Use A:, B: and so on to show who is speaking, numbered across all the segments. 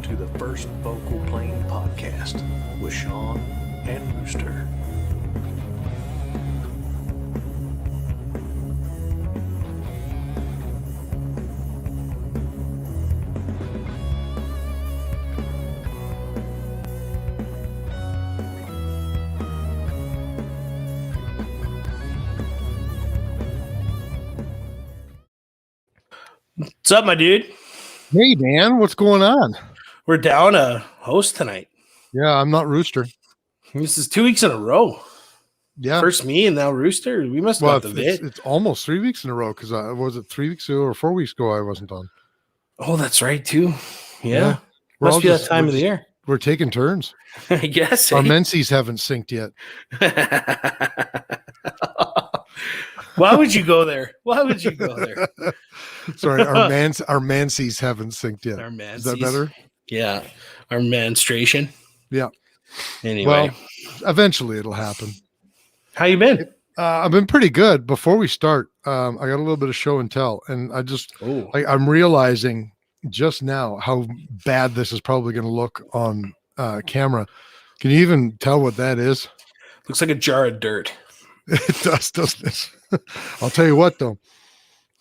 A: to the First Vocal Plane podcast with Sean and Rooster.
B: What's up, my dude?
C: Hey, Dan, what's going on?
B: We're down a host tonight.
C: Yeah, I'm not Rooster.
B: This is 2 weeks in a row.
C: Yeah.
B: First me and now Rooster. We must have got the vid.
C: It's almost 3 weeks in a row because was it 3 weeks ago or 4 weeks ago I wasn't on?
B: Oh, that's right, too. Yeah.
C: We're
B: Must
C: all
B: be
C: just-
B: that time
C: we're
B: of the
C: just-
B: year.
C: We're taking turns.
B: I guess.
C: Our
B: eh?
C: menses haven't synced yet.
B: Why would you go there? Why would you go there?
C: Sorry, our manses haven't synced yet.
B: Our
C: Is that
B: mansies.
C: better?
B: Yeah. Our menstruation.
C: Yeah.
B: Anyway.
C: Well, eventually it'll happen.
B: How you been?
C: I've been pretty good. Before we start, I got a little bit of show and tell, and I'm realizing just now how bad this is probably going to look on camera. Can you even tell what that is?
B: Looks like a jar of dirt.
C: It does, doesn't it? I'll tell you what, though.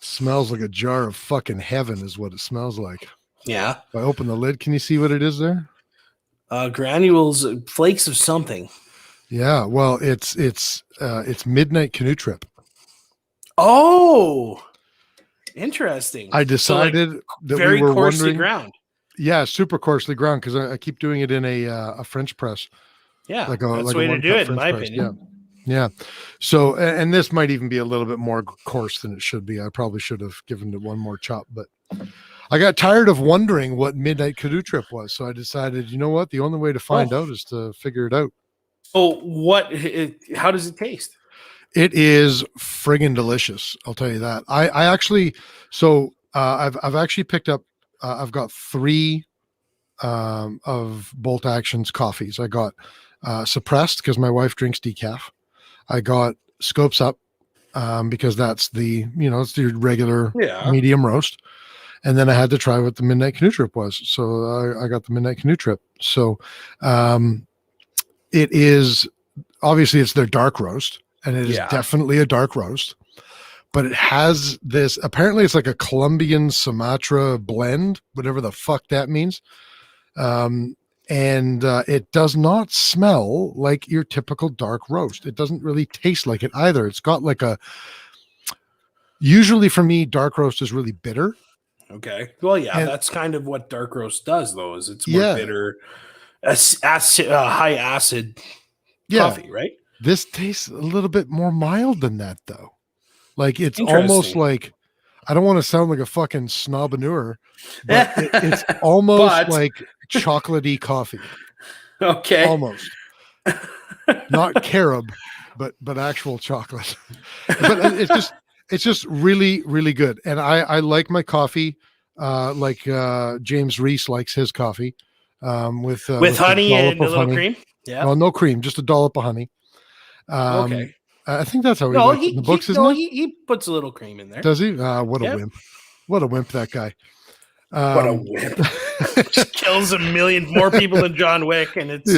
C: Smells like a jar of fucking heaven is what it smells like.
B: Yeah.
C: If I open the lid, can you see what it is there?
B: Granules, flakes of something.
C: Yeah, well, it's Midnight Canoe Trip.
B: Oh, interesting.
C: I decided that
B: very
C: we were
B: coarsely
C: wondering.
B: ground.
C: Yeah, super coarsely ground because I keep doing it in a French press.
B: Yeah,
C: Like a
B: that's the way to do
C: one-cup
B: it, in
C: French
B: my
C: press.
B: opinion.
C: Yeah. So, and this might even be a little bit more coarse than it should be. I probably should have given it one more chop, but I got tired of wondering what Midnight Canoe Trip was. So I decided, you know what? The only way to find out is to figure it out.
B: So, how does it taste?
C: It is friggin' delicious. I'll tell you that. I actually, I've actually picked up, I've got 3 of Bolt Action's coffees. I got Suppressed because my wife drinks decaf. I got Scopes Up because that's it's the regular medium roast. And then I had to try what the Midnight Canoe Trip was. So I got the Midnight Canoe Trip. So it is, obviously it's their dark roast, and it is definitely a dark roast. But it has this, apparently it's like a Colombian Sumatra blend, whatever the fuck that means. And it does not smell like your typical dark roast. It doesn't really taste like it either. It's got like usually for me, dark roast is really bitter.
B: Okay. Well, yeah, that's kind of what dark roast does, though, is it's more bitter, high acid coffee, right?
C: This tastes a little bit more mild than that, though. Like it's almost like, I don't want to sound like a fucking snobbaneur, but it's almost like chocolatey coffee.
B: Okay.
C: Almost. Not carob, but actual chocolate. But it's just really, really good. And I like my coffee like James Reese likes his coffee with
B: honey and a little cream. Yeah.
C: Well, no cream, just a dollop of honey.
B: Okay.
C: I think that's how he likes it in the books, isn't it?
B: He puts a little cream in there.
C: Does he? What a wimp. What a wimp, that guy.
B: What a wimp. Kills a million more people than John Wick, and it's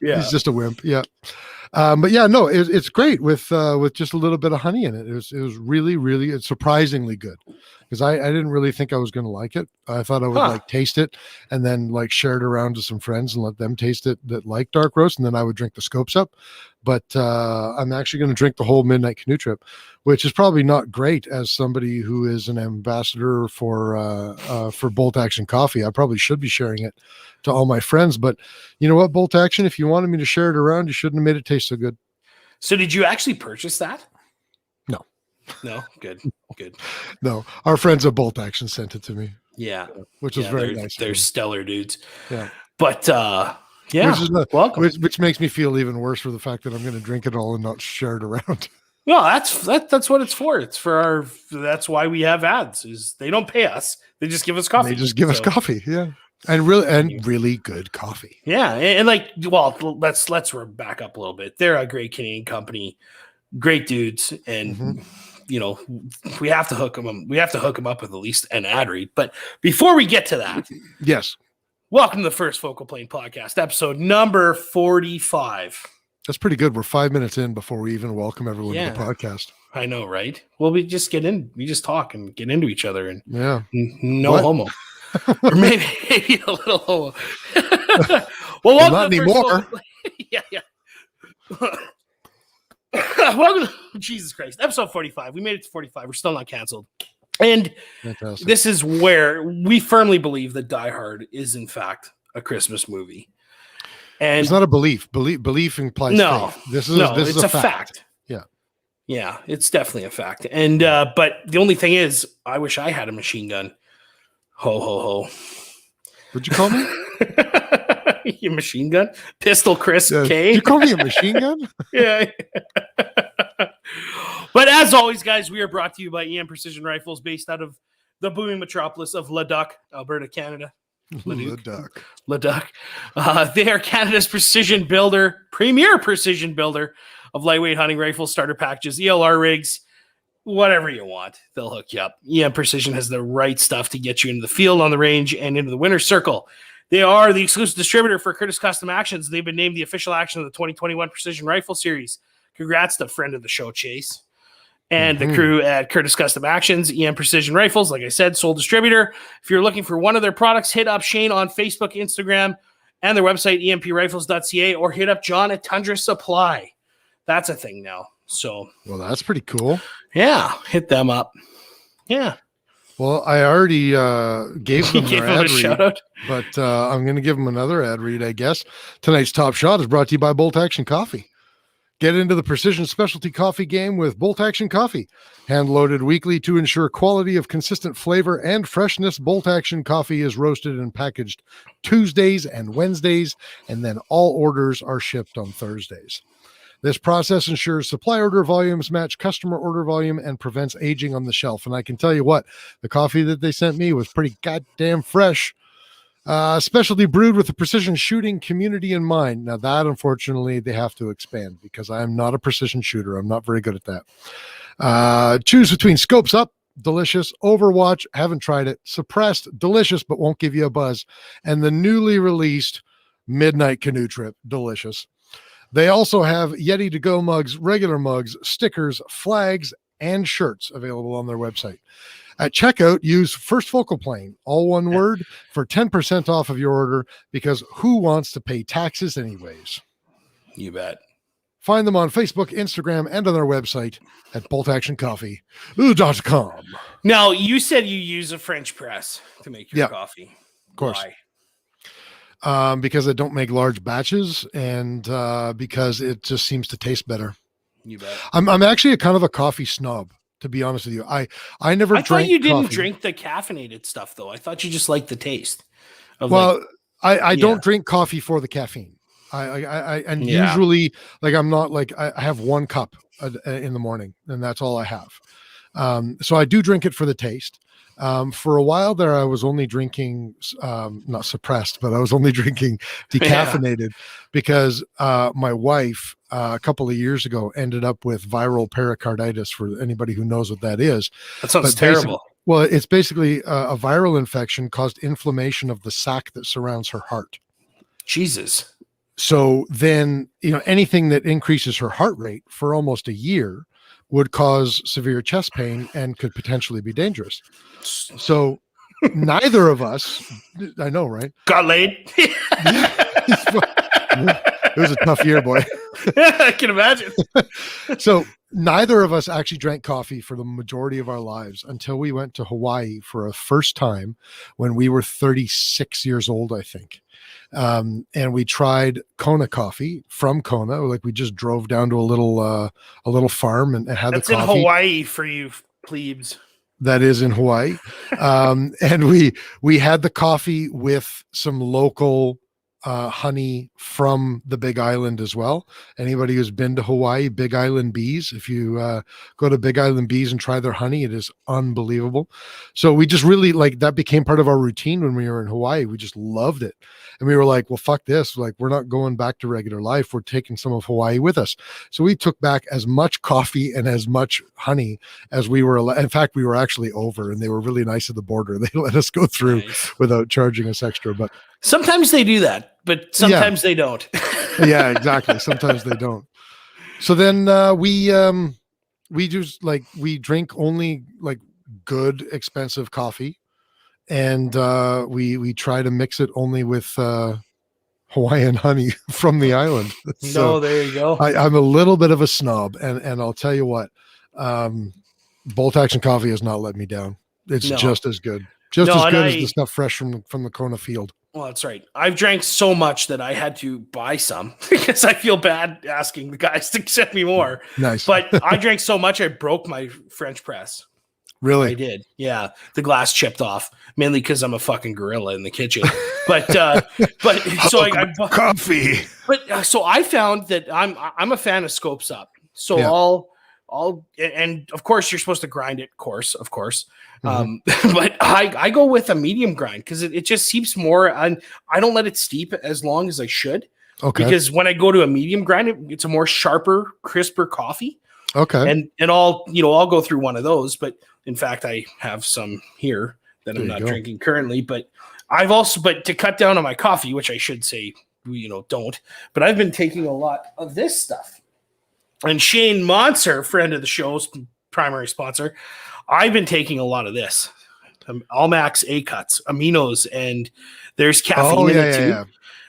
C: he's just a wimp. Yeah. But yeah, no, it's great with just a little bit of honey in it. It was really, really, it's surprisingly good because I didn't really think I was going to like it. I thought I would like taste it and then like share it around to some friends and let them taste it that like dark roast, and then I would drink the Scopes Up. But I'm actually going to drink the whole Midnight Canoe Trip, which is probably not great as somebody who is an ambassador for Bolt Action coffee. I probably should be sharing it to all my friends, but you know what, Bolt Action, if you wanted me to share it around, you shouldn't have made it taste so good.
B: So did you actually purchase that?
C: No,
B: good.
C: No, our friends at Bolt Action sent it to me.
B: Yeah,
C: which was very nice.
B: They're stellar dudes.
C: Yeah,
B: but
C: welcome. Which makes me feel even worse for the fact that I'm going to drink it all and not share it around.
B: No, that's what it's for. It's for that's why we have ads. Is they don't pay us; they just give us coffee.
C: They just give us coffee. Yeah. And really good coffee.
B: Yeah, and let's back up a little bit. They're a great Canadian company, great dudes, and we have to hook them. We have to hook them up with at least an ad read. But before we get to that,
C: yes,
B: Welcome to the First Focal Plane Podcast, episode number 45.
C: That's pretty good. We're 5 minutes in before we even welcome everyone to the podcast.
B: I know, right? Well, we just talk and get into each other, and no
C: What?
B: homo. Or maybe a little homo. Well, welcome
C: not
B: to the
C: anymore.
B: Welcome to Jesus Christ, episode 45. We made it to 45. We're still not canceled. And
C: Fantastic.
B: This is where we firmly believe that Die Hard is, in fact, a Christmas movie. And
C: it's not a belief. Belief implies faith. This is a fact.
B: Yeah, it's definitely a fact. And but the only thing is, I wish I had a machine gun. Ho ho ho.
C: What'd you call me?
B: Your machine gun? Pistol Chris K.
C: Did you call me a machine gun?
B: Yeah. But as always, guys, we are brought to you by EM Precision Rifles, based out of the booming metropolis of Leduc, Alberta, Canada.
C: Leduc.
B: They are Canada's premier precision builder of lightweight hunting rifles, starter packages, ELR rigs, whatever you want. They'll hook you up. EM Precision has the right stuff to get you into the field, on the range, and into the winner's circle. They are the exclusive distributor for Curtis Custom Actions. They've been named the official action of the 2021 Precision Rifle Series. Congrats to friend of the show, Chase. And the crew at Curtis Custom Actions, EM Precision Rifles, like I said, sole distributor. If you're looking for one of their products, hit up Shane on Facebook, Instagram, and their website, emprifles.ca, or hit up John at Tundra Supply. That's a thing now. So,
C: well, that's pretty cool.
B: Yeah, hit them up. Yeah.
C: Well, I already gave them their ad read,
B: shout out.
C: but I'm going to give them another ad read, I guess. Tonight's Top Shot is brought to you by Bolt Action Coffee. Get into the precision specialty coffee game with Bolt Action Coffee. Hand-loaded weekly to ensure quality of consistent flavor and freshness. Bolt Action Coffee is roasted and packaged Tuesdays and Wednesdays, and then all orders are shipped on Thursdays. This process ensures supply order volumes match customer order volume and prevents aging on the shelf. And I can tell you what, the coffee that they sent me was pretty goddamn fresh. Specialty brewed with the precision shooting community in mind. Now that, unfortunately, they have to expand because I am not a precision shooter. I'm not very good at that. Choose between Scopes Up, delicious, Overwatch, haven't tried it, Suppressed, delicious, but won't give you a buzz, and the newly released Midnight Canoe Trip, delicious. They also have Yeti to go mugs, regular mugs, stickers, flags, and shirts available on their website. At checkout, use First Focal Plane, all one word, for 10% off of your order, because who wants to pay taxes anyways?
B: You bet.
C: Find them on Facebook, Instagram, and on their website at boltactioncoffee.com.
B: Now, you said you use a French press to make your coffee.
C: Of course.
B: Why?
C: Because I don't make large batches, and because it just seems to taste better.
B: You bet.
C: I'm actually a kind of a coffee snob, to be honest with you. I thought
B: you didn't
C: coffee.
B: drink the caffeinated stuff, though. I thought you just liked the taste.
C: I don't drink coffee for the caffeine. Usually, like, I'm not like, I have 1 cup in the morning, and that's all I have. So I do drink it for the taste. For a while there, I was only drinking, not suppressed, but I was only drinking decaffeinated because my wife, a couple of years ago, ended up with viral pericarditis. For anybody who knows what that is.
B: That sounds terrible.
C: Well, it's basically a viral infection caused inflammation of the sac that surrounds her heart.
B: Jesus.
C: So then, anything that increases her heart rate for almost a year would cause severe chest pain and could potentially be dangerous. So neither of us, I know, right?
B: Got laid.
C: It was a tough year, boy.
B: I can imagine.
C: So neither of us actually drank coffee for the majority of our lives until we went to Hawaii for a first time when we were 36 years old, I think. And we tried Kona coffee from Kona. Like, we just drove down to a little farm and had the coffee.
B: That's in Hawaii for you plebes.
C: That is in Hawaii. And we had the coffee with some local honey from the Big Island as well. Anybody who's been to Hawaii, Big Island bees, if you go to Big Island bees and try their honey, it is unbelievable. So we just really, like, that became part of our routine when we were in Hawaii. We just loved it. And we were like, well, fuck this. Like, we're not going back to regular life. We're taking some of Hawaii with us. So we took back as much coffee and as much honey as we were. In fact, we were actually over, and they were really nice at the border. They let us go through without charging us extra. But
B: Sometimes they do that, but sometimes they don't.
C: Yeah, exactly. Sometimes they don't. So then we just like we drink only like good expensive coffee, and we try to mix it only with Hawaiian honey from the island. So
B: No, there you go.
C: I'm a little bit of a snob, and I'll tell you what, Bolt Action Coffee has not let me down. It's just as good, as good as the stuff fresh from the Kona field.
B: Well, that's right. I've drank so much that I had to buy some because I feel bad asking the guys to send me more.
C: Nice.
B: But I drank so much I broke my French press.
C: Really?
B: I did. Yeah. The glass chipped off, mainly because I'm a fucking gorilla in the kitchen. But so I
C: coffee.
B: But so I found that I'm a fan of Scopes Up. So I'll and of course you're supposed to grind it, of course. But I go with a medium grind because it just seeps more, and I don't let it steep as long as I should. Okay. Because when I go to a medium grind, it's a more sharper, crisper coffee.
C: Okay.
B: And I'll go through one of those, but in fact I have some here that I'm not drinking currently. But but to cut down on my coffee, which I should say, don't. But I've been taking a lot of this stuff. And Shane Monser, friend of the show's primary sponsor, I've been taking a lot of this. Almax A-cuts, aminos, and there's caffeine in it too. Yeah.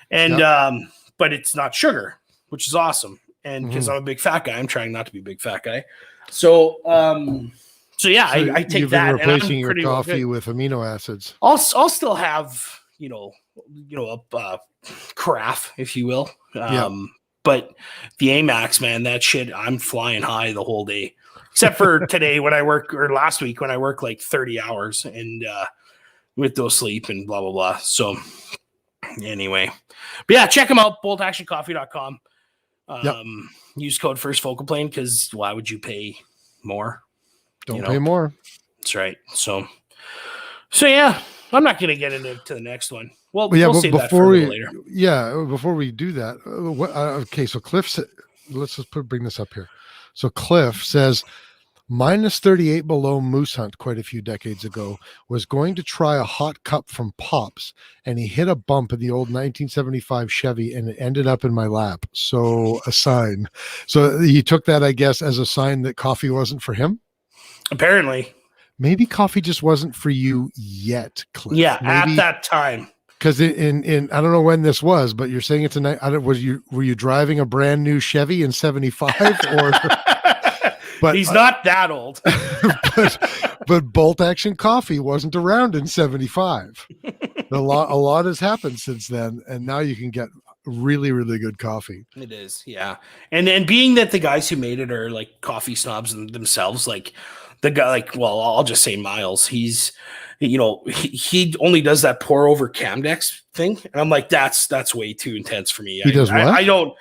B: And but it's not sugar, which is awesome. And because I'm a big fat guy, I'm trying not to be a big fat guy. So I take that.
C: Replacing your coffee with amino acids.
B: I'll still have a carafe, if you will. But the Amax, man, that shit, I'm flying high the whole day. Except for today when I work, or last week when I work like 30 hours and with no sleep and blah, blah, blah. So anyway. But yeah, check them out, boltactioncoffee.com. Use code First Focal Plane because why would you pay more?
C: Don't pay more.
B: That's right. So yeah, I'm not going to get into the next one. Well, we'll save that for a little later.
C: Yeah, before we do that, okay. So Cliff, let's just bring this up here. So Cliff says, minus 38 below moose hunt quite a few decades ago, was going to try a hot cup from Pops, and he hit a bump in the old 1975 Chevy, and it ended up in my lap. So a sign. So he took that, I guess, as a sign that coffee wasn't for him.
B: Apparently.
C: Maybe coffee just wasn't for you yet, Cliff.
B: Yeah, at that time.
C: Because in I don't know when this was, but you're saying it's were you driving a brand new Chevy in 75 or? But
B: he's not that old.
C: but Bolt Action Coffee wasn't around in 75. A lot has happened since then, and now you can get really, really good coffee.
B: It is, yeah. And being that the guys who made it are like coffee snobs themselves, like the guy, like, well, I'll just say Miles. He's, he only does that pour over Camdex thing, and I'm like, that's way too intense for me.
C: He does what?
B: I don't.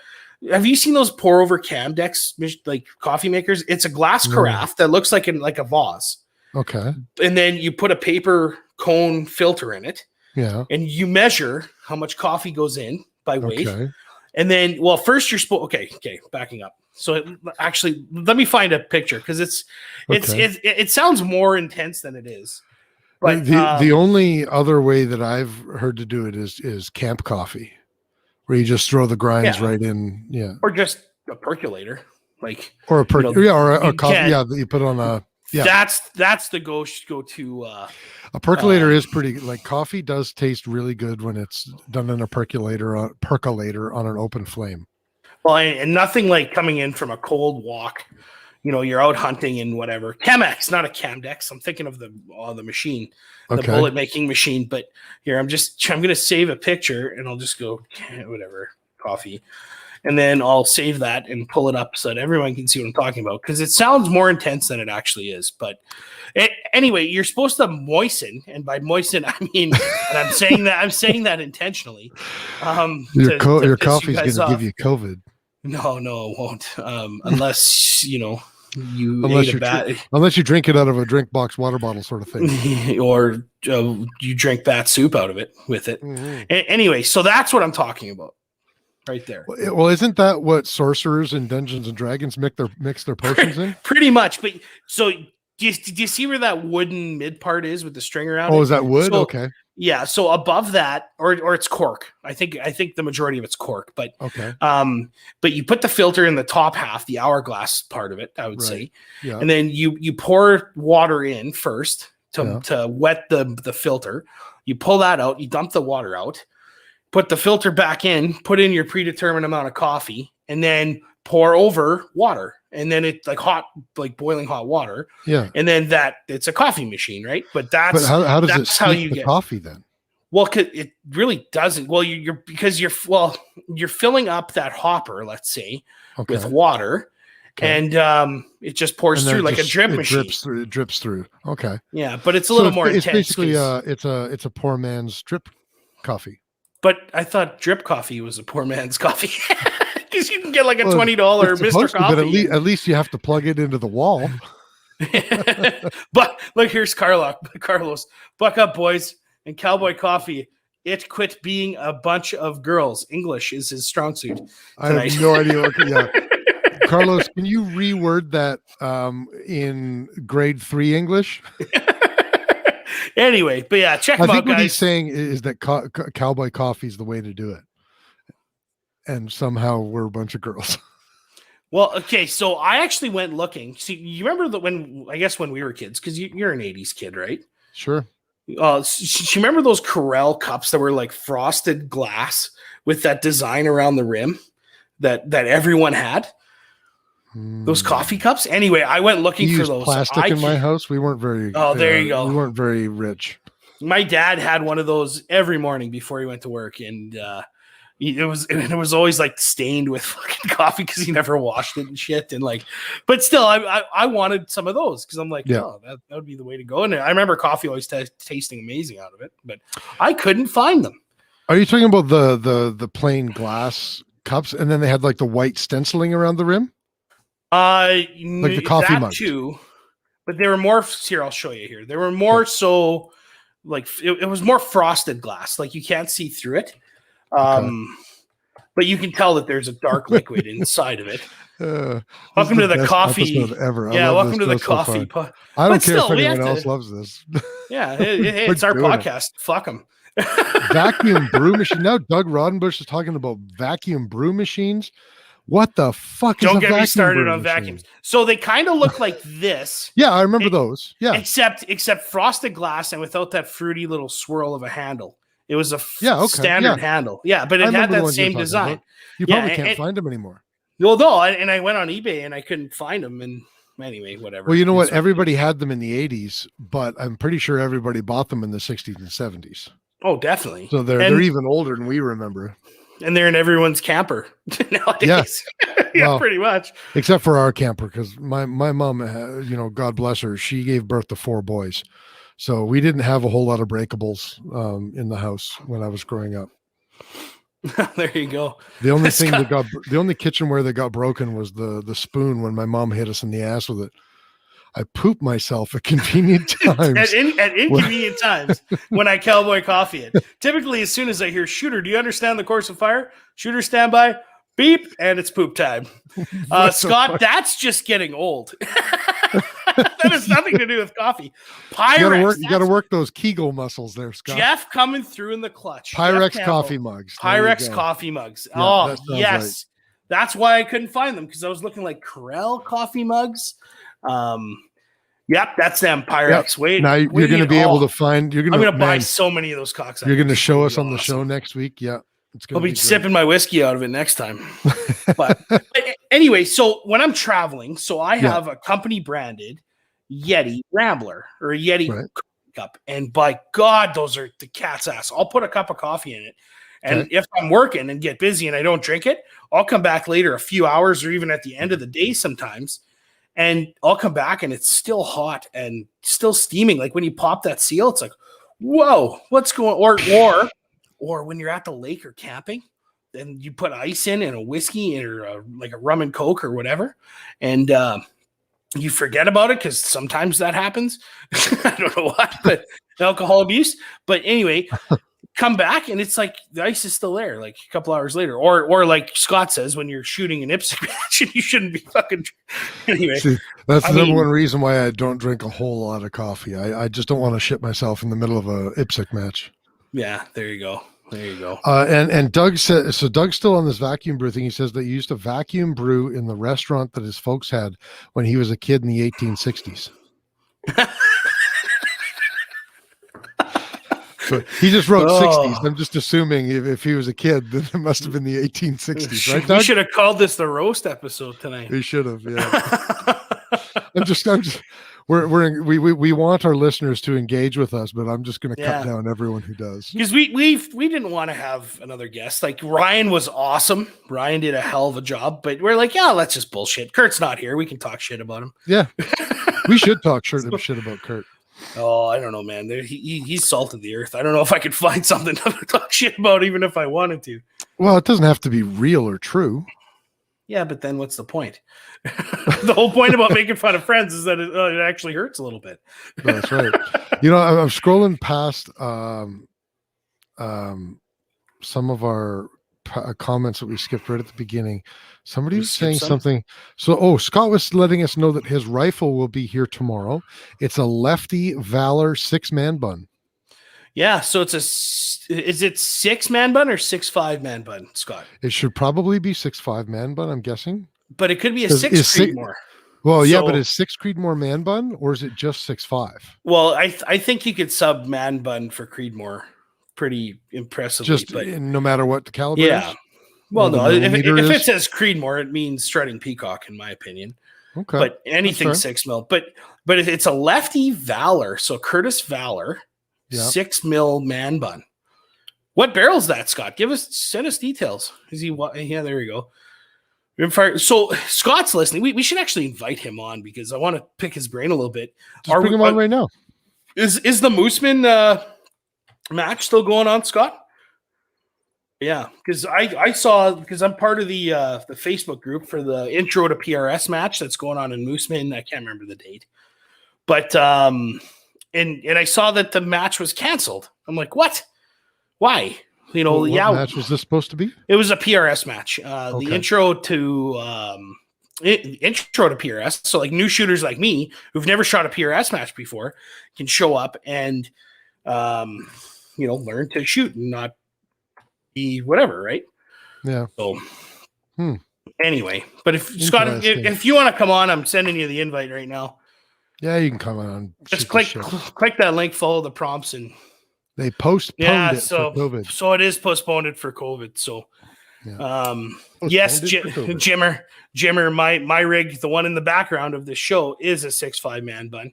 B: Have you seen those pour over Camdex like coffee makers? It's a glass carafe that looks like a vase.
C: Okay.
B: And then you put a paper cone filter in it.
C: Yeah. And
B: you measure how much coffee goes in by weight.
C: Okay.
B: And then, well, first you're supposed. Okay, backing up. So actually, let me find a picture because it sounds more intense than it is. But
C: the only other way that I've heard to do it is camp coffee, where you just throw the grinds right in. Yeah.
B: Or just a percolator, like
C: or a coffee. Yeah, that you put on a. Yeah.
B: That's the go-to.
C: A percolator is pretty. Like coffee does taste really good when it's done in a percolator on an open flame.
B: Well, and nothing like coming in from a cold walk. You're out hunting and whatever. Chemex, not a Camdex. I'm thinking of the machine, the bullet making machine. But here, I'm going to save a picture and I'll just go whatever coffee, and then I'll save that and pull it up so that everyone can see what I'm talking about because it sounds more intense than it actually is. But anyway, you're supposed to moisten, and by moisten I mean, and I'm saying that intentionally.
C: Your coffee's going to give you COVID.
B: No, it won't. Unless
C: unless you drink it out of a drink box water bottle sort of thing,
B: or you drink bat soup out of it with it. Mm-hmm. Anyway, so that's what I'm talking about, right there.
C: Well, isn't that what sorcerers in Dungeons and Dragons mix their potions in?
B: Pretty much. But so do you see where that wooden mid part is with the string around?
C: Oh, is that wood? Okay.
B: Yeah, so above that, or it's cork. I think the majority of it's cork, but
C: Okay.
B: but you put the filter in the top half, the hourglass part of it, I would say,
C: Yeah.
B: and then you pour water in first to wet the filter. You pull that out, you dump the water out, put the filter back in, put in your predetermined amount of coffee, and then pour over water. And then it's like boiling hot water.
C: Yeah.
B: And then it's a coffee machine, right? But how
C: does it
B: how
C: steep
B: you
C: the
B: get
C: coffee then?
B: Well, it really doesn't. Well, you're filling up that hopper, let's say, with water, and it just pours through like a drip machine.
C: It drips through. Okay.
B: Yeah, but it's a little more intense.
C: It's basically it's a poor man's drip coffee.
B: But I thought drip coffee was a poor man's coffee. Because you can get like a $20 Mr. Coffee.
C: But at least you have to plug it into the wall.
B: But look, here's Carlos. Buck up, boys. And Cowboy Coffee. It quit being a bunch of girls. English is his strong suit tonight.
C: I have no idea. Carlos, can you reword that in grade 3 English?
B: Anyway, but yeah, check him out,
C: I think what
B: guys.
C: he's saying is that Cowboy Coffee is the way to do it. And somehow we're a bunch of girls.
B: Well, okay, so I actually went looking. See, you remember when we were kids, because you're an 80s kid, right?
C: Sure.
B: You remember those Corel cups that were like frosted glass with that design around the rim that everyone had? Those coffee cups? Anyway, I went looking for those.
C: Plastic in my house. We weren't very.
B: Oh, there you go.
C: We weren't very rich.
B: My dad had one of those every morning before he went to work, and it was always like stained with fucking coffee because he never washed it and shit. And like, but still, I wanted some of those because I'm like, oh, that would be the way to go. And I remember coffee always tasting amazing out of it, but I couldn't find them.
C: Are you talking about the plain glass cups, and then they had like the white stenciling around the rim?
B: Like
C: the coffee mug
B: too, but they were more. Here, I'll show you here. They were more so like it was more frosted glass, like you can't see through it. But you can tell that there's a dark liquid inside of it. Welcome to the coffee
C: ever.
B: Yeah, welcome to the coffee.
C: I don't care if anyone else loves this.
B: Yeah, it's our podcast. Fuck them.
C: Vacuum brew machine. Now Doug Rodenbush is talking about vacuum brew machines. What the fuck?
B: Don't get me started on vacuums. So they kind of look like this.
C: Yeah, I remember those. Yeah,
B: except frosted glass and without that fruity little swirl of a handle. It was a standard handle. Yeah, but it had that same design.
C: About. You probably can't find them anymore.
B: Well, no, and I went on eBay and I couldn't find them. And anyway, whatever.
C: Well, you know what? Everybody had them in the 80s, but I'm pretty sure everybody bought them in the 60s and 70s.
B: Oh, definitly.
C: So they're even older than we remember.
B: And they're in everyone's camper nowadays. Yeah, pretty much.
C: Except for our camper, because my mom, God bless her, she gave birth to 4 boys. So we didn't have a whole lot of breakables in the house when I was growing up.
B: There you go.
C: The only kitchenware that got broken was the spoon when my mom hit us in the ass with it. I pooped myself at convenient times.
B: at inconvenient times when I Cowboy Coffee it. Typically, as soon as I hear shooter, do you understand the course of fire? Shooter, stand by, beep, and it's poop time. Scott, that's just getting old. That has nothing to do with coffee. Pyrex.
C: You got to work those Kegel muscles there, Scott.
B: Jeff coming through in the clutch.
C: Pyrex coffee mugs.
B: Pyrex coffee mugs. Yeah, oh, yes. Right. That's why I couldn't find them, because I was looking like Corel coffee mugs. Yep, that's them. Pyrex. Wait,
C: now you're going to be able to find. I'm
B: going to buy so many of those cocks.
C: You're going to show us on the show next week. Yeah,
B: I'll be sipping my whiskey out of it next time. But anyway, so when I'm traveling, I have a company branded Yeti Rambler or a Yeti cup, and by God, those are the cat's ass. I'll put a cup of coffee in it. And if I'm working and get busy and I don't drink it, I'll come back later, a few hours or even at the end of the day sometimes, and I'll come back and it's still hot and still steaming. Like when you pop that seal, it's like, whoa, what's going on? Or when you're at the lake or camping, then you put ice in and a whiskey or like a rum and Coke or whatever, and you forget about it because sometimes that happens. I don't know what, but alcohol abuse. But anyway, come back and it's like the ice is still there like a couple hours later, or like Scott says, when you're shooting an IPSC match and you shouldn't be fucking anyway. See,
C: that's the number one reason why I don't drink a whole lot of coffee. I just don't want to shit myself in the middle of a IPSC match.
B: Yeah, there you go. There you go.
C: And Doug said, so Doug's still on this vacuum brew thing. He says that he used to vacuum brew in the restaurant that his folks had when he was a kid in the 1860s. So he just wrote 60s. I'm just assuming if he was a kid, then it must have been the 1860s, right, Doug?
B: We should have called this the roast episode tonight.
C: We should have, yeah. I'm just we want our listeners to engage with us, but I'm just going to cut down everyone who does.
B: Because we didn't want to have another guest. Like Ryan was awesome. Ryan did a hell of a job, but we're like, yeah, let's just bullshit. Kurt's not here. We can talk shit about him.
C: Yeah, we should talk shit about Kurt.
B: Oh, I don't know, man. He's salt of the earth. I don't know if I could find something to talk shit about, even if I wanted to.
C: Well, it doesn't have to be real or true.
B: Yeah, but then what's the point? The whole point about making fun of friends is that it actually hurts a little bit.
C: That's right. You know, I'm scrolling past some of our comments that we skipped right at the beginning. Somebody was saying something. So, Scott was letting us know that his rifle will be here tomorrow. It's a Lefty Valor 6-man bun.
B: Yeah, so is it 6-man bun or 6.5 man bun, Scott?
C: It should probably be 6.5 man bun, I'm guessing.
B: But it could be a 6 Creedmoor.
C: Well, yeah, but is 6 Creedmoor man bun or is it just 6.5?
B: Well, I think you could sub man bun for Creedmoor pretty impressively. But
C: no matter what the caliber is?
B: Well, no, if it says Creedmoor, it means strutting peacock, in my opinion.
C: Okay.
B: But anything 6 mil. But if it's a Lefty Valor, so Curtis Valor, 6 mil man bun. What barrel is that, Scott? Send us details. Is he? Yeah, there we go. So Scott's listening. We should actually invite him on because I want to pick his brain a little bit.
C: Bring him on right now.
B: Is the Mooseman match still going on, Scott? Yeah, because I saw, because I'm part of the Facebook group for the intro to PRS match that's going on in Mooseman. I can't remember the date, but and I saw that the match was canceled. I'm like, what? Why? You know,
C: what match was this supposed to be?
B: It was a PRS match. The intro to PRS. So like new shooters like me who've never shot a PRS match before can show up and learn to shoot and not be whatever, right?
C: Yeah.
B: So anyway, but if Scott, if you want to come on, I'm sending you the invite right now.
C: Yeah, you can come on.
B: Just click that link, follow the prompts, and
C: they postponed it for COVID.
B: So it is postponed for COVID. So yes, Jimmer, my rig, the one in the background of this show, is a 6.5 man bun.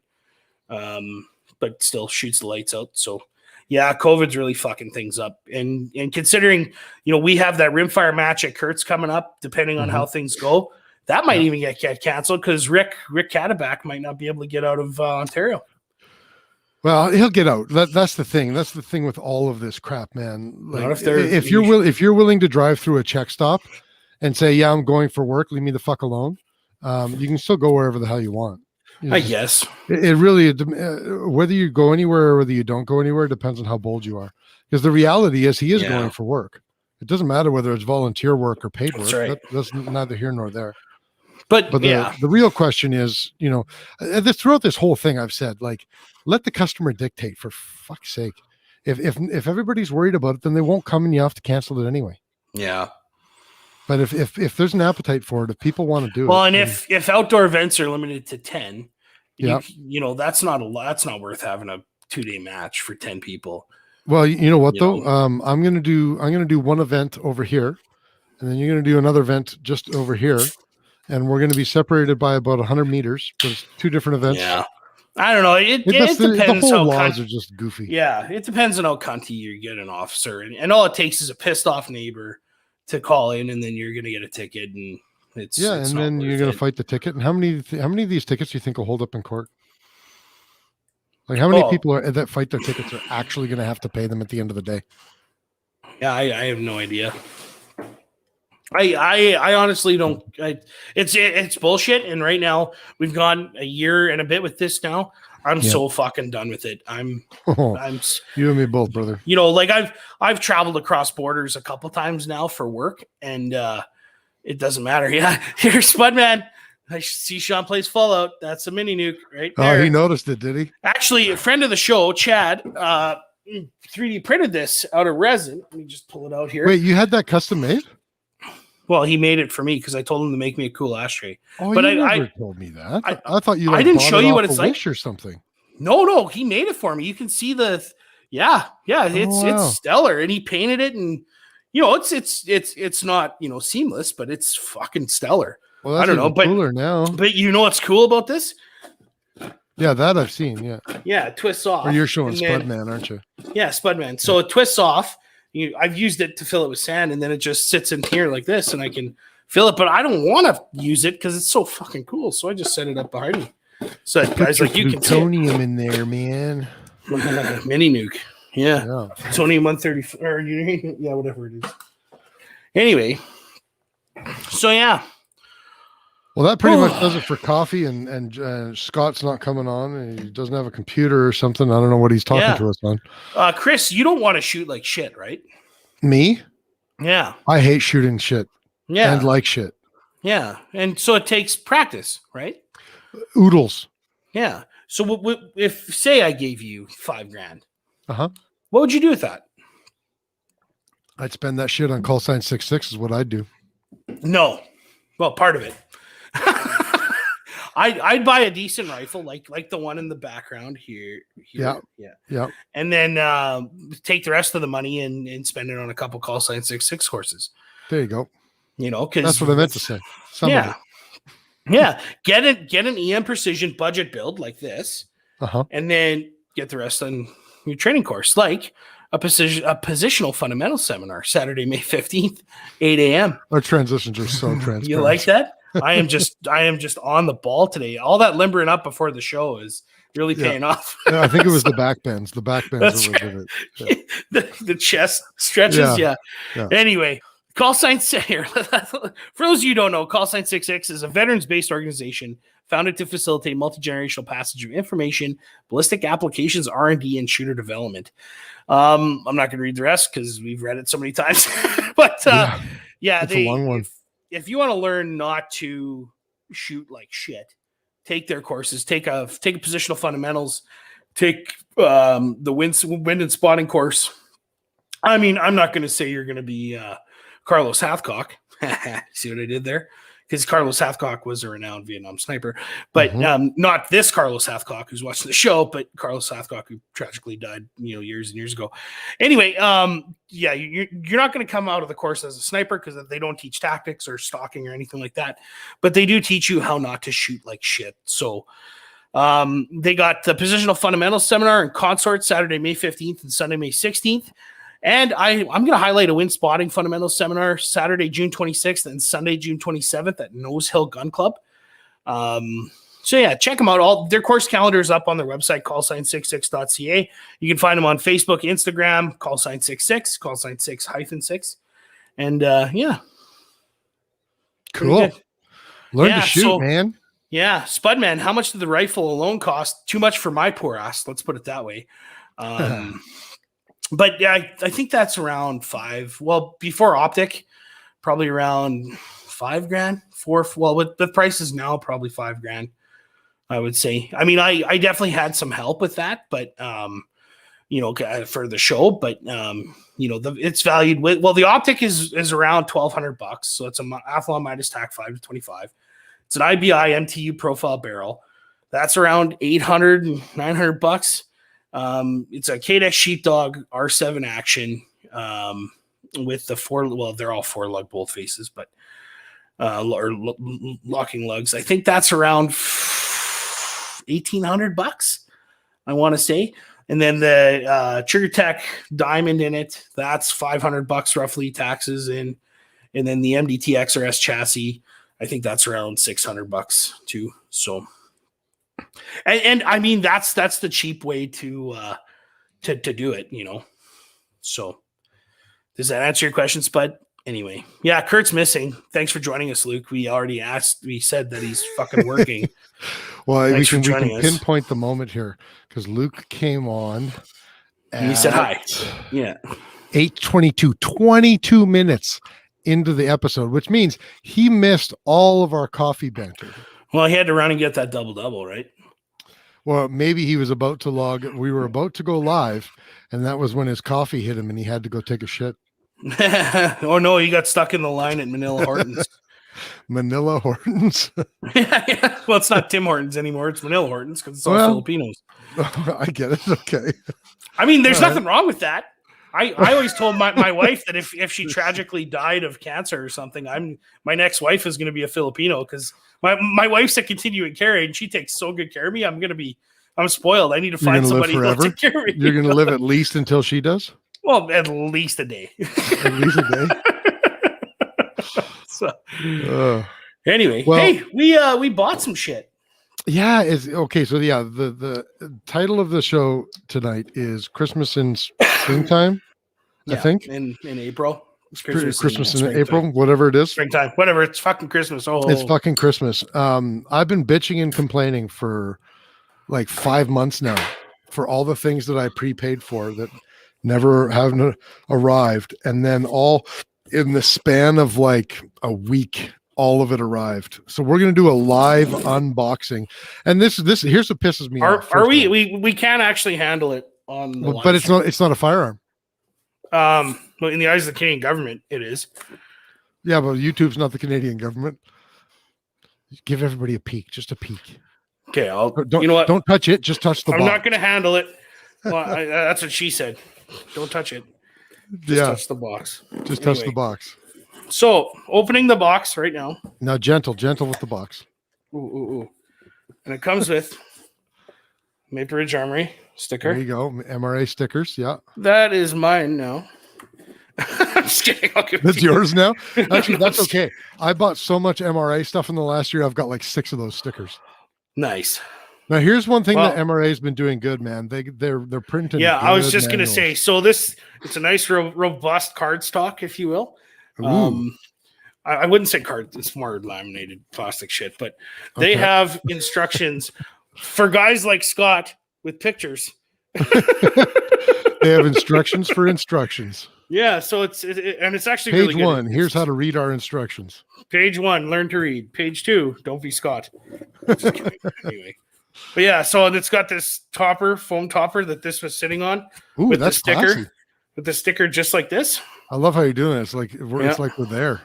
B: But still shoots the lights out. So yeah, COVID's really fucking things up. And considering, we have that rimfire match at Kurt's coming up, depending on how things go, that might even get canceled because Rick Cataback might not be able to get out of Ontario.
C: Well, he'll get out. That's the thing. That's the thing with all of this crap, man. Like, if you're willing to drive through a check stop and say, yeah, I'm going for work, leave me the fuck alone. You can still go wherever the hell you want.
B: I guess
C: it really, whether you go anywhere or whether you don't go anywhere, depends on how bold you are. Because the reality is he is going for work. It doesn't matter whether it's volunteer work or paid work.
B: Right.
C: That's neither here nor there.
B: But
C: the real question is, throughout this whole thing, I've said, like, let the customer dictate, for fuck's sake. If everybody's worried about it, then they won't come and you have to cancel it anyway.
B: Yeah.
C: But if there's an appetite for it, if people want to do it.
B: Well, and if outdoor events are limited to 10, that's not worth having a 2-day match for 10 people.
C: Well, you know what though? I'm gonna do one event over here, and then you're gonna do another event just over here. And we're going to be separated by about 100 meters. But it's 2 different events.
B: Yeah. I don't know. It depends.
C: The whole laws are just goofy.
B: Yeah. It depends on how cunty you get an officer. And all it takes is a pissed off neighbor to call in, and then you're going to get a ticket. And then
C: you're going to fight the ticket. And how many of these tickets do you think will hold up in court? Like how many people that fight their tickets are actually going to have to pay them at the end of the day?
B: Yeah, I have no idea. I honestly don't. It's bullshit. And right now we've gone a year and a bit with this now. I'm so fucking done with it. I'm
C: you and me both, brother.
B: Like I've traveled across borders a couple times now for work, and it doesn't matter. Yeah, here's Spudman. I see Sean plays Fallout. That's a mini nuke right there.
C: Oh, he noticed it, did he?
B: Actually, a friend of the show, Chad, 3D printed this out of resin. Let me just pull it out here.
C: Wait, you had that custom made?
B: Well, he made it for me because I told him to make me a cool ashtray.
C: Oh,
B: but
C: you
B: I
C: never told me that. I thought you.
B: I didn't
C: bought
B: show
C: it
B: you
C: off
B: what it's like
C: Wish or something.
B: No, he made it for me. You can see it's stellar, and he painted it, and it's not seamless, but it's fucking stellar.
C: Well, that's
B: I don't know, but
C: cooler now.
B: But you know what's cool about this?
C: Yeah, that I've seen. Yeah,
B: it twists off.
C: Or you're showing Spudman, aren't you?
B: Yeah, Spudman. So it twists off. I've used it to fill it with sand, and then it just sits in here like this, and I can fill it. But I don't want to use it because it's so fucking cool. So I just set it up behind me. So guys, like you can see
C: plutonium in there, man.
B: Mini nuke. Yeah. Plutonium 130 or whatever it is. Anyway, so yeah.
C: Well, that pretty much does it for coffee, and Scott's not coming on, and he doesn't have a computer or something. I don't know what he's talking to us on.
B: Chris, you don't want to shoot like shit, right?
C: Me?
B: Yeah.
C: I hate shooting shit.
B: Yeah.
C: And like shit.
B: Yeah. And so it takes practice, right?
C: Oodles.
B: Yeah. So if say I gave you $5,000,
C: what
B: would you do with that?
C: I'd spend that shit on call sign 66 is what I'd do.
B: No. Well, part of it. I'd buy a decent rifle like the one in the background here. Yeah. And then take the rest of the money and spend it on a couple call sign 66 horses.
C: There you go.
B: Because
C: that's what I meant to say.
B: Yeah. Get an EM Precision budget build like this, and then get the rest on your training course, like a positional fundamental seminar, Saturday, May 15th, 8 a.m.
C: Our transitions are so transparent.
B: You like that? I am just on the ball today. All that limbering up before the show is really paying off.
C: Yeah, I think it was the back bends. The back bends are what did it. Yeah.
B: The chest stretches. Yeah. Anyway. Call Sign here. For those of you who don't know, Call Sign 66 is a veterans-based organization founded to facilitate multi-generational passage of information, ballistic applications, R&D, and shooter development. I'm not going to read the rest because we've read it so many times. But it's a long one. If you want to learn not to shoot like shit, take their courses. Take a positional fundamentals. Take the wind and spotting course. I mean, I'm not going to say you're going to be Carlos Hathcock. See what I did there? Because Carlos Hathcock was a renowned Vietnam sniper, but not this Carlos Hathcock who's watching the show, but Carlos Hathcock who tragically died, years and years ago. Anyway, you're not going to come out of the course as a sniper because they don't teach tactics or stalking or anything like that, but they do teach you how not to shoot like shit. So they got the Positional Fundamentals Seminar in Consort Saturday, May 15th and Sunday, May 16th. And I'm going to highlight a wind spotting fundamentals seminar Saturday, June 26th and Sunday, June 27th at Nose Hill Gun Club. Check them out. All their course calendars up on their website, callsign66.ca. You can find them on Facebook, Instagram, callsign66, callsign6-6. And
C: cool. Learn to shoot, man.
B: Yeah, Spudman, how much did the rifle alone cost? Too much for my poor ass. Let's put it that way. But yeah, I think that's around $5,000. Well, before optic, probably around $5,000. Well, with the prices now, probably $5,000. I would say. I mean, I definitely had some help with that, but for the show. But it's valued with. Well, the optic is around $1,200, so it's a Athlon Midas TAC 5-25. It's an IBI MTU profile barrel. That's around $800, $900. It's a KDEX Sheepdog R7 action with the they're all 4-lug bolt faces, but locking lugs. I think that's around $1,800, I want to say. And then the Trigger Tech Diamond in it, that's $500 roughly, taxes in. And then the MDT XRS chassis, I think that's around $600 too. So. And I mean that's the cheap way to do it, So does that answer your question, Spud? Anyway, yeah, Kurt's missing. Thanks for joining us, Luke. We said that he's fucking working.
C: Well, we can pinpoint the moment here because Luke came on
B: and he said hi. Yeah.
C: 8:22, 22 minutes into the episode, which means he missed all of our coffee banter.
B: Well, he had to run and get that double-double, right?
C: Well, maybe he was about to log. We were about to go live, and that was when his coffee hit him, and he had to go take a shit.
B: Oh no, he got stuck in the line at Manila Hortons.
C: Manila Hortons.
B: Yeah. Well, it's not Tim Hortons anymore. It's Manila Hortons because it's all Filipinos.
C: I get it. Okay.
B: I mean, there's nothing wrong with that. I always told my wife that if she tragically died of cancer or something, my next wife is going to be a Filipino because my wife's a continuing care and she takes so good care of me. I'm spoiled. I need to find somebody who'll take care of me.
C: You're going to live at least until she does?
B: Well, at least a day.
C: At least a day.
B: So, anyway, hey, we bought some shit.
C: Yeah, it's okay. So yeah, the title of the show tonight is Christmas in Springtime. I think
B: in April.
C: Christmas in April, whatever it is.
B: Springtime, whatever. It's fucking Christmas. Oh,
C: it's fucking Christmas. I've been bitching and complaining for like 5 months now for all the things that I prepaid for that never haven't arrived, and then all in the span of like a week, all of it arrived. So we're gonna do a live unboxing, and this here's what pisses me off.
B: Are we can't actually handle it on the
C: but it's not a firearm.
B: Well, in the eyes of the Canadian government, it is.
C: Yeah, but YouTube's not the Canadian government. Give everybody a peek, just a peek.
B: Okay,
C: you know what? Don't touch it. Just touch the box.
B: I'm not going to handle it. Well, that's what she said. Don't touch it. Just touch the box.
C: Just touch the box.
B: So, opening the box right now.
C: Now, gentle with the box.
B: Ooh. And it comes with Maple Ridge Armory sticker.
C: There you go. MRA stickers. Yeah.
B: That is mine now. I'm just kidding.
C: That's yours now? Actually, that's okay. I bought so much MRA stuff in the last year. I've got like 6 of those stickers.
B: Nice.
C: Now, here's one thing that MRA has been doing good, man. They're printing.
B: Yeah, I was just going to say. So it's a nice, robust card stock, if you will. I wouldn't say card. It's more laminated plastic shit, but they have instructions for guys like Scott with pictures.
C: They have instructions for instructions.
B: Yeah, so it's actually
C: page
B: really good.
C: 1. Here's how to read our instructions.
B: Page 1, learn to read. Page 2, don't be Scott. Just kidding. Anyway, but yeah, so it's got this foam topper that this was sitting on.
C: Ooh,
B: with
C: that's
B: the sticker,
C: classy.
B: with the sticker just like this.
C: I love how you're doing it. It's like we're there.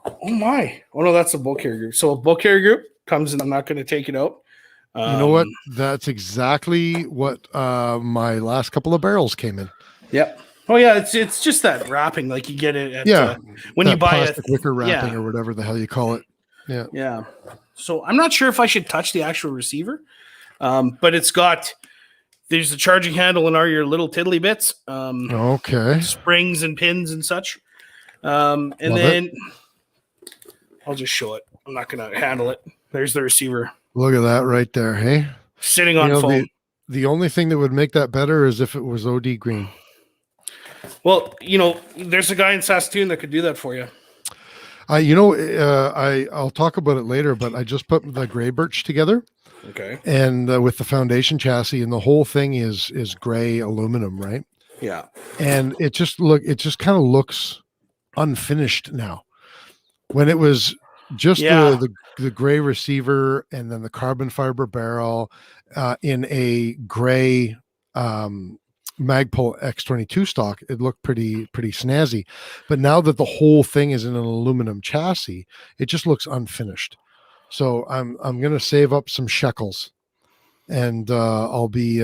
B: Oh my! Oh no, that's a bulk carrier group. So a bulk carrier group comes in. I'm not going to take it out.
C: You know what? That's exactly what my last couple of barrels came in.
B: Yep. Oh yeah, it's just that wrapping, like you get it at when you buy
C: plastic wicker wrapping or whatever the hell you call it. Yeah.
B: Yeah. So I'm not sure if I should touch the actual receiver, but there's a charging handle and all your little tiddly bits.
C: Okay.
B: Springs and pins and such. And then I'll just show it. I'm not going to handle it. There's the receiver.
C: Look at that right there. Hey,
B: sitting on foam.
C: The only thing that would make that better is if it was OD green.
B: Well, there's a guy in Saskatoon that could do that for you.
C: I'll talk about it later, but I just put the gray birch together.
B: Okay.
C: And with the foundation chassis, and the whole thing is gray aluminum, right?
B: Yeah.
C: And it just kind of looks unfinished now. When it was just the gray receiver and then the carbon fiber barrel in a gray Magpul X22 stock, it looked pretty snazzy. But now that the whole thing is in an aluminum chassis, it just looks unfinished. So I'm gonna save up some shekels, and I'll be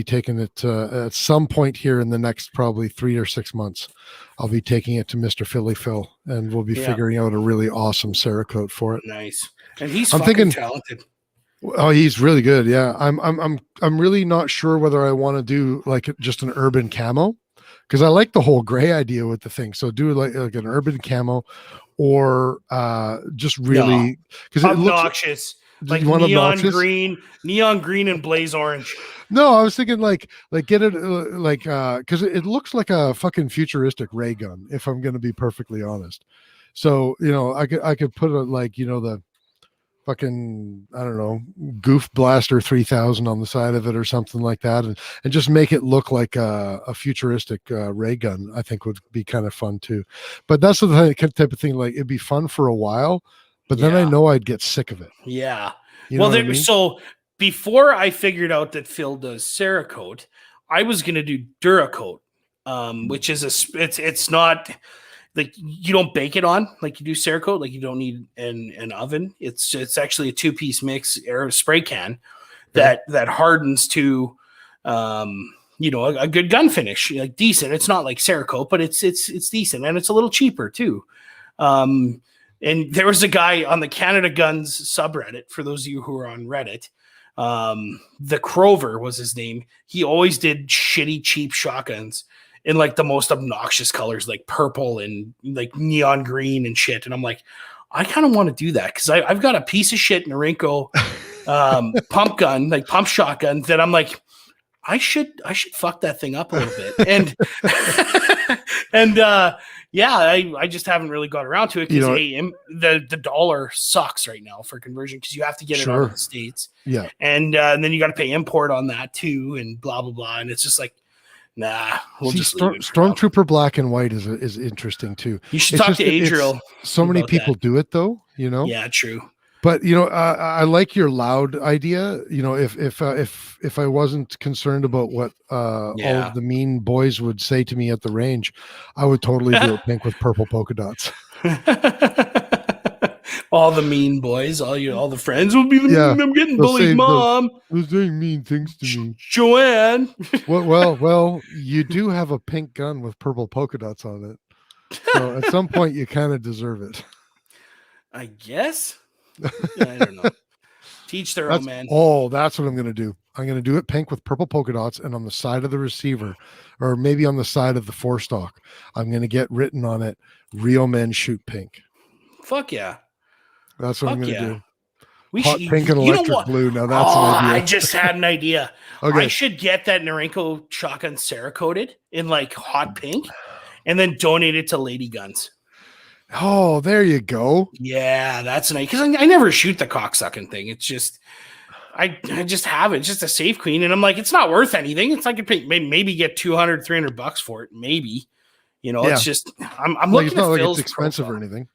C: taking it at some point here in the next probably 3 or 6 months. I'll be taking it to Mr. Philly Phil, and we'll be figuring out a really awesome Cerakote for it.
B: Nice, and I'm thinking talented.
C: Oh, he's really good. Yeah, I'm really not sure whether I want to do like just an urban camo, because I like the whole gray idea with the thing. So do like an urban camo, or just really because it
B: obnoxious. Like neon green and blaze orange.
C: No, I was thinking like get it like because it looks like a fucking futuristic ray gun, if I'm going to be perfectly honest. So I could put the fucking, I don't know, Goof Blaster 3000 on the side of it or something like that, and just make it look like a futuristic ray gun. I think would be kind of fun too. But that's the type of thing, like it'd be fun for a while, but then I know I'd get sick of it.
B: Yeah.
C: You know what I mean?
B: So before I figured out that Phil does Cerakote, I was going to do Duracoat, which is it's not like you don't bake it on like you do Cerakote, like you don't need an oven. It's actually a 2-piece mix air spray can that hardens to a good gun finish, like decent. It's not like Cerakote, but it's decent, and it's a little cheaper too. And there was a guy on the Canada Guns subreddit, for those of you who are on Reddit. The Crover was his name. He always did shitty, cheap shotguns in like the most obnoxious colors, like purple and like neon green and shit. And I'm like, I kind of want to do that because I've got a piece of shit Norinco pump gun, like pump shotgun, that I'm like, I should fuck that thing up a little bit. And I just haven't really got around to it because the dollar sucks right now for conversion because you have to get it out of the States.
C: Yeah.
B: And then you got to pay import on that too and blah, blah, blah. And it's just like, nah, we'll just
C: Stormtrooper black and white is interesting too.
B: You should talk to Adriel.
C: So many people do it though, Yeah,
B: true.
C: But I like your loud idea. If I wasn't concerned about what all of the mean boys would say to me at the range, I would totally do it pink with purple polka dots.
B: All the mean boys, all the friends will be I'm getting bullied, Mom.
C: They're saying mean things to me.
B: Joanne.
C: well, you do have a pink gun with purple polka dots on it. So at some point you kind of deserve it.
B: I guess. Yeah, I don't know. Teach their own, man.
C: Oh, that's what I'm going to do. I'm going to do it pink with purple polka dots, and on the side of the receiver, or maybe on the side of the forestock, I'm going to get written on it, "Real men shoot pink."
B: Fuck yeah.
C: That's what I'm going to do.
B: Hot
C: pink and electric blue. Now that's an idea.
B: I just had an idea.
C: Okay.
B: I should get that Norinco shotgun Cerakoted in like hot pink and then donate it to Lady Guns.
C: Oh, there you go.
B: Yeah, that's nice. Because I never shoot the cocksucking thing. It's just, I just have it. It's just a safe queen. And I'm like, it's not worth anything. It's like, maybe get $200, $300 for it. Maybe, it's just, I'm looking
C: it's not
B: at
C: like
B: Phil's
C: it's expensive
B: profile.
C: or anything.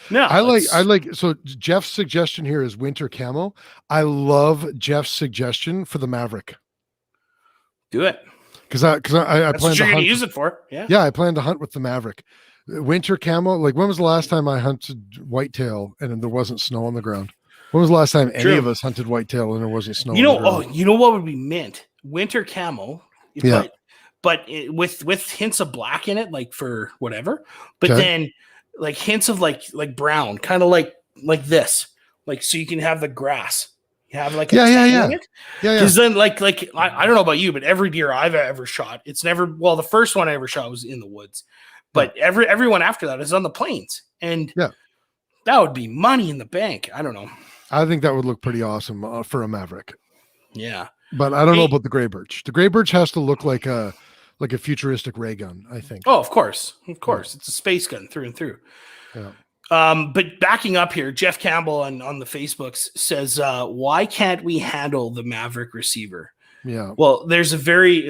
B: No,
C: I like, so Jeff's suggestion here is winter camo. I love Jeff's suggestion for the Maverick.
B: Do it.
C: Because I plan to hunt.
B: Use it for. Yeah.
C: Yeah. I plan to hunt with the Maverick. Winter camo. Like, when was the last time I hunted whitetail and there wasn't snow on the ground? When was the last time any of us hunted whitetail and there wasn't snow on the ground?
B: You know what would be mint? Winter camo. But with hints of black in it, like for whatever. But then like hints of like brown, kind of like this. Like, so you can have the grass. You have like a in it. Because then like I don't know about you, but every deer I've ever shot, it's never, well, the first one I ever shot was in the woods. But everyone after that is on the plains. And that would be money in the bank. I don't know.
C: I think that would look pretty awesome for a Maverick.
B: Yeah.
C: But I don't know about the gray birch. The gray birch has to look like a futuristic ray gun, I think.
B: Oh, of course. Of course. Yeah. It's a space gun through and through.
C: Yeah.
B: But backing up here, Jeff Campbell on the Facebooks says, why can't we handle the Maverick receiver?
C: Yeah.
B: Well,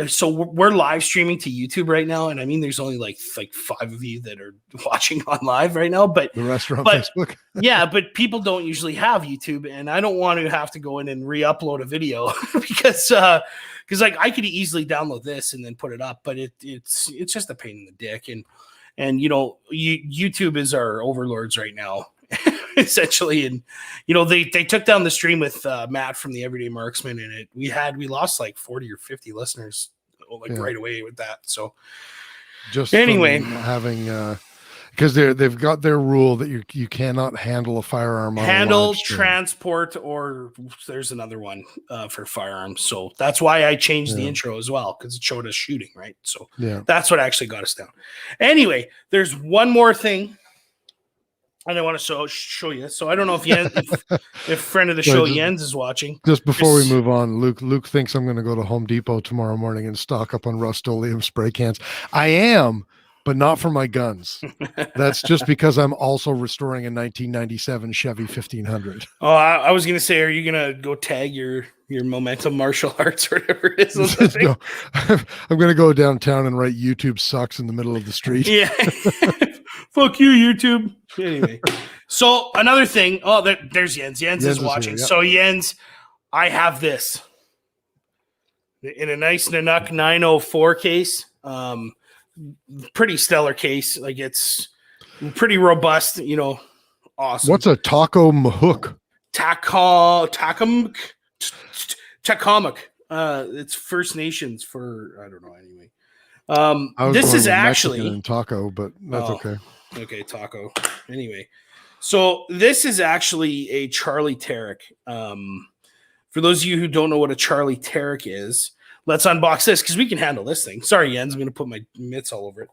B: so we're live streaming to YouTube right now. And I mean, there's only like 5 of you that are watching on live right now, but
C: the rest are on Facebook.
B: Yeah. But people don't usually have YouTube, and I don't want to have to go in and re-upload a video because like I could easily download this and then put it up, but it's just a pain in the dick. And YouTube is our overlords right now. Essentially, and they took down the stream with Matt from the Everyday Marksman, and we lost like 40 or 50 listeners right away with that. So
C: just
B: anyway,
C: having because they've got their rule that you cannot handle a firearm,
B: transport, or there's another one for firearms. So that's why I changed the intro as well, because it showed us shooting, right? So that's what actually got us down. Anyway, there's one more thing and I want to show you. So I don't know if Jens, if friend of the show Jens is watching.
C: Just before we move on, Luke thinks I'm going to go to Home Depot tomorrow morning and stock up on Rust-Oleum spray cans. I am, but not for my guns. That's just because I'm also restoring a 1997 Chevy 1500.
B: Oh, I was going to say, are you going to go tag your Momentum Martial Arts or whatever it is?
C: No, I'm going to go downtown and write YouTube sucks in the middle of the street.
B: Yeah. Fuck you, YouTube. Anyway, so another thing. Oh, there's Jens. Jens is watching. Here, yeah. So Jens, I have this in a nice Nanook 904 case. Pretty stellar case. Like it's pretty robust, awesome.
C: What's a taco mahook?
B: Tacomic. It's First Nations for, I don't know, anyway. This is actually
C: Mexican and taco, but that's okay.
B: Okay, taco. Anyway, so this is actually a Charlie Tarek. For those of you who don't know what a Charlie Tarek is, let's unbox this because we can handle this thing. Sorry, Jens, I'm going to put my mitts all over it.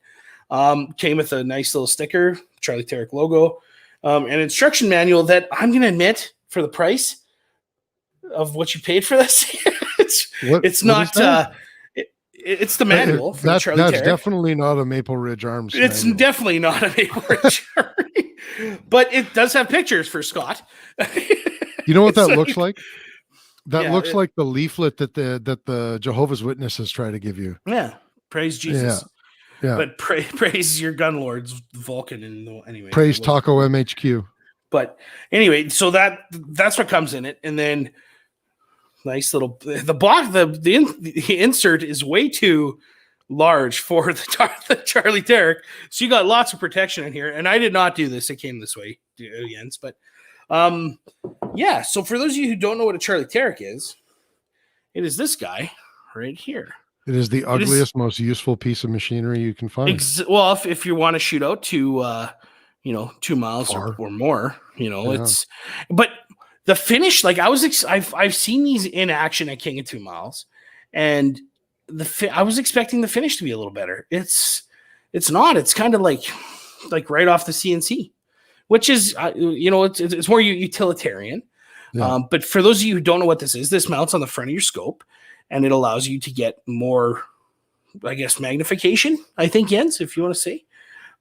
B: Came with a nice little sticker, Charlie Tarek logo, an instruction manual that I'm going to admit, for the price of what you paid for this, it's the manual for the Charlie Tarek.
C: That's definitely not a Maple Ridge Arms.
B: It's manual. Definitely not a Maple Ridge Army, but it does have pictures for Scott.
C: You know what that looks like? That looks like the leaflet that the Jehovah's Witnesses try to give you.
B: Yeah, praise Jesus.
C: Yeah.
B: But praise your gun lords, Vulcan, and anyway.
C: Praise Taco MHQ.
B: But anyway, so that's what comes in it, and then nice little the insert is way too large for the Charlie Tarek, so you got lots of protection in here. And I did not do this; it came this way, Jens. But yeah. So for those of you who don't know what a Charlie Tarek is, it is this guy right here.
C: It is the ugliest, most useful piece of machinery you can find.
B: Well, if you want to shoot out to 2 miles or more, it's. But the finish, like I've seen these in action at King of 2 Miles, and I was expecting the finish to be a little better. It's not. It's kind of like right off the CNC, which is it's more utilitarian. Yeah. But for those of you who don't know what this mounts on the front of your scope, and it allows you to get more, I guess, magnification. I think, Jens, if you want to say.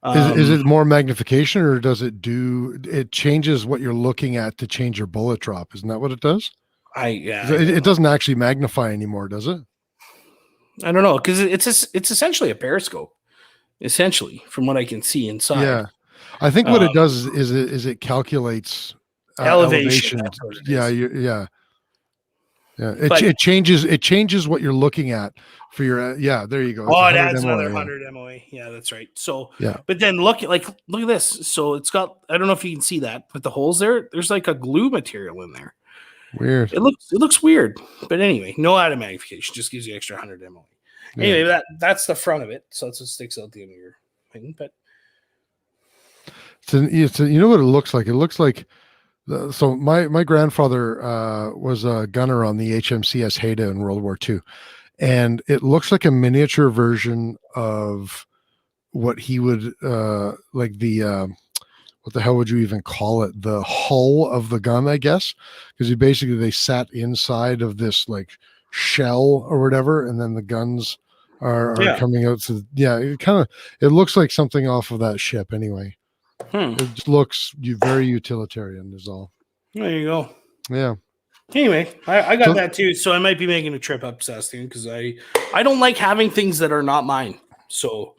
C: Is it more magnification, or does it changes what you're looking at to change your bullet drop? Isn't that what it does? It doesn't actually magnify anymore, does it?
B: I don't know, because it's essentially a periscope, essentially, from what I can see inside.
C: Yeah, I think what it does is it calculates elevation. Yeah. It changes what you're looking at for your there you go.
B: It adds another 100 MOA. Yeah, that's right. So but then look at this. So it's got, I don't know if you can see that, but the holes there's like a glue material in there.
C: Weird.
B: It looks weird, but anyway, no added magnification, just gives you extra 100 MOA. Anyway, that's the front of it, so that's what sticks out the end of your thing. But
C: you know what it looks like? It looks like. So my grandfather was a gunner on the HMCS Haida in World War II, and it looks like a miniature version of what he would like the what the hell would you even call it? The hull of the gun, I guess, because they sat inside of this like shell or whatever, and then the guns are coming out. So it looks like something off of that ship anyway. It just looks very utilitarian is all.
B: There you go.
C: Yeah.
B: Anyway, I got that too, so I might be making a trip up Saskatoon because I don't like having things that are not mine. So.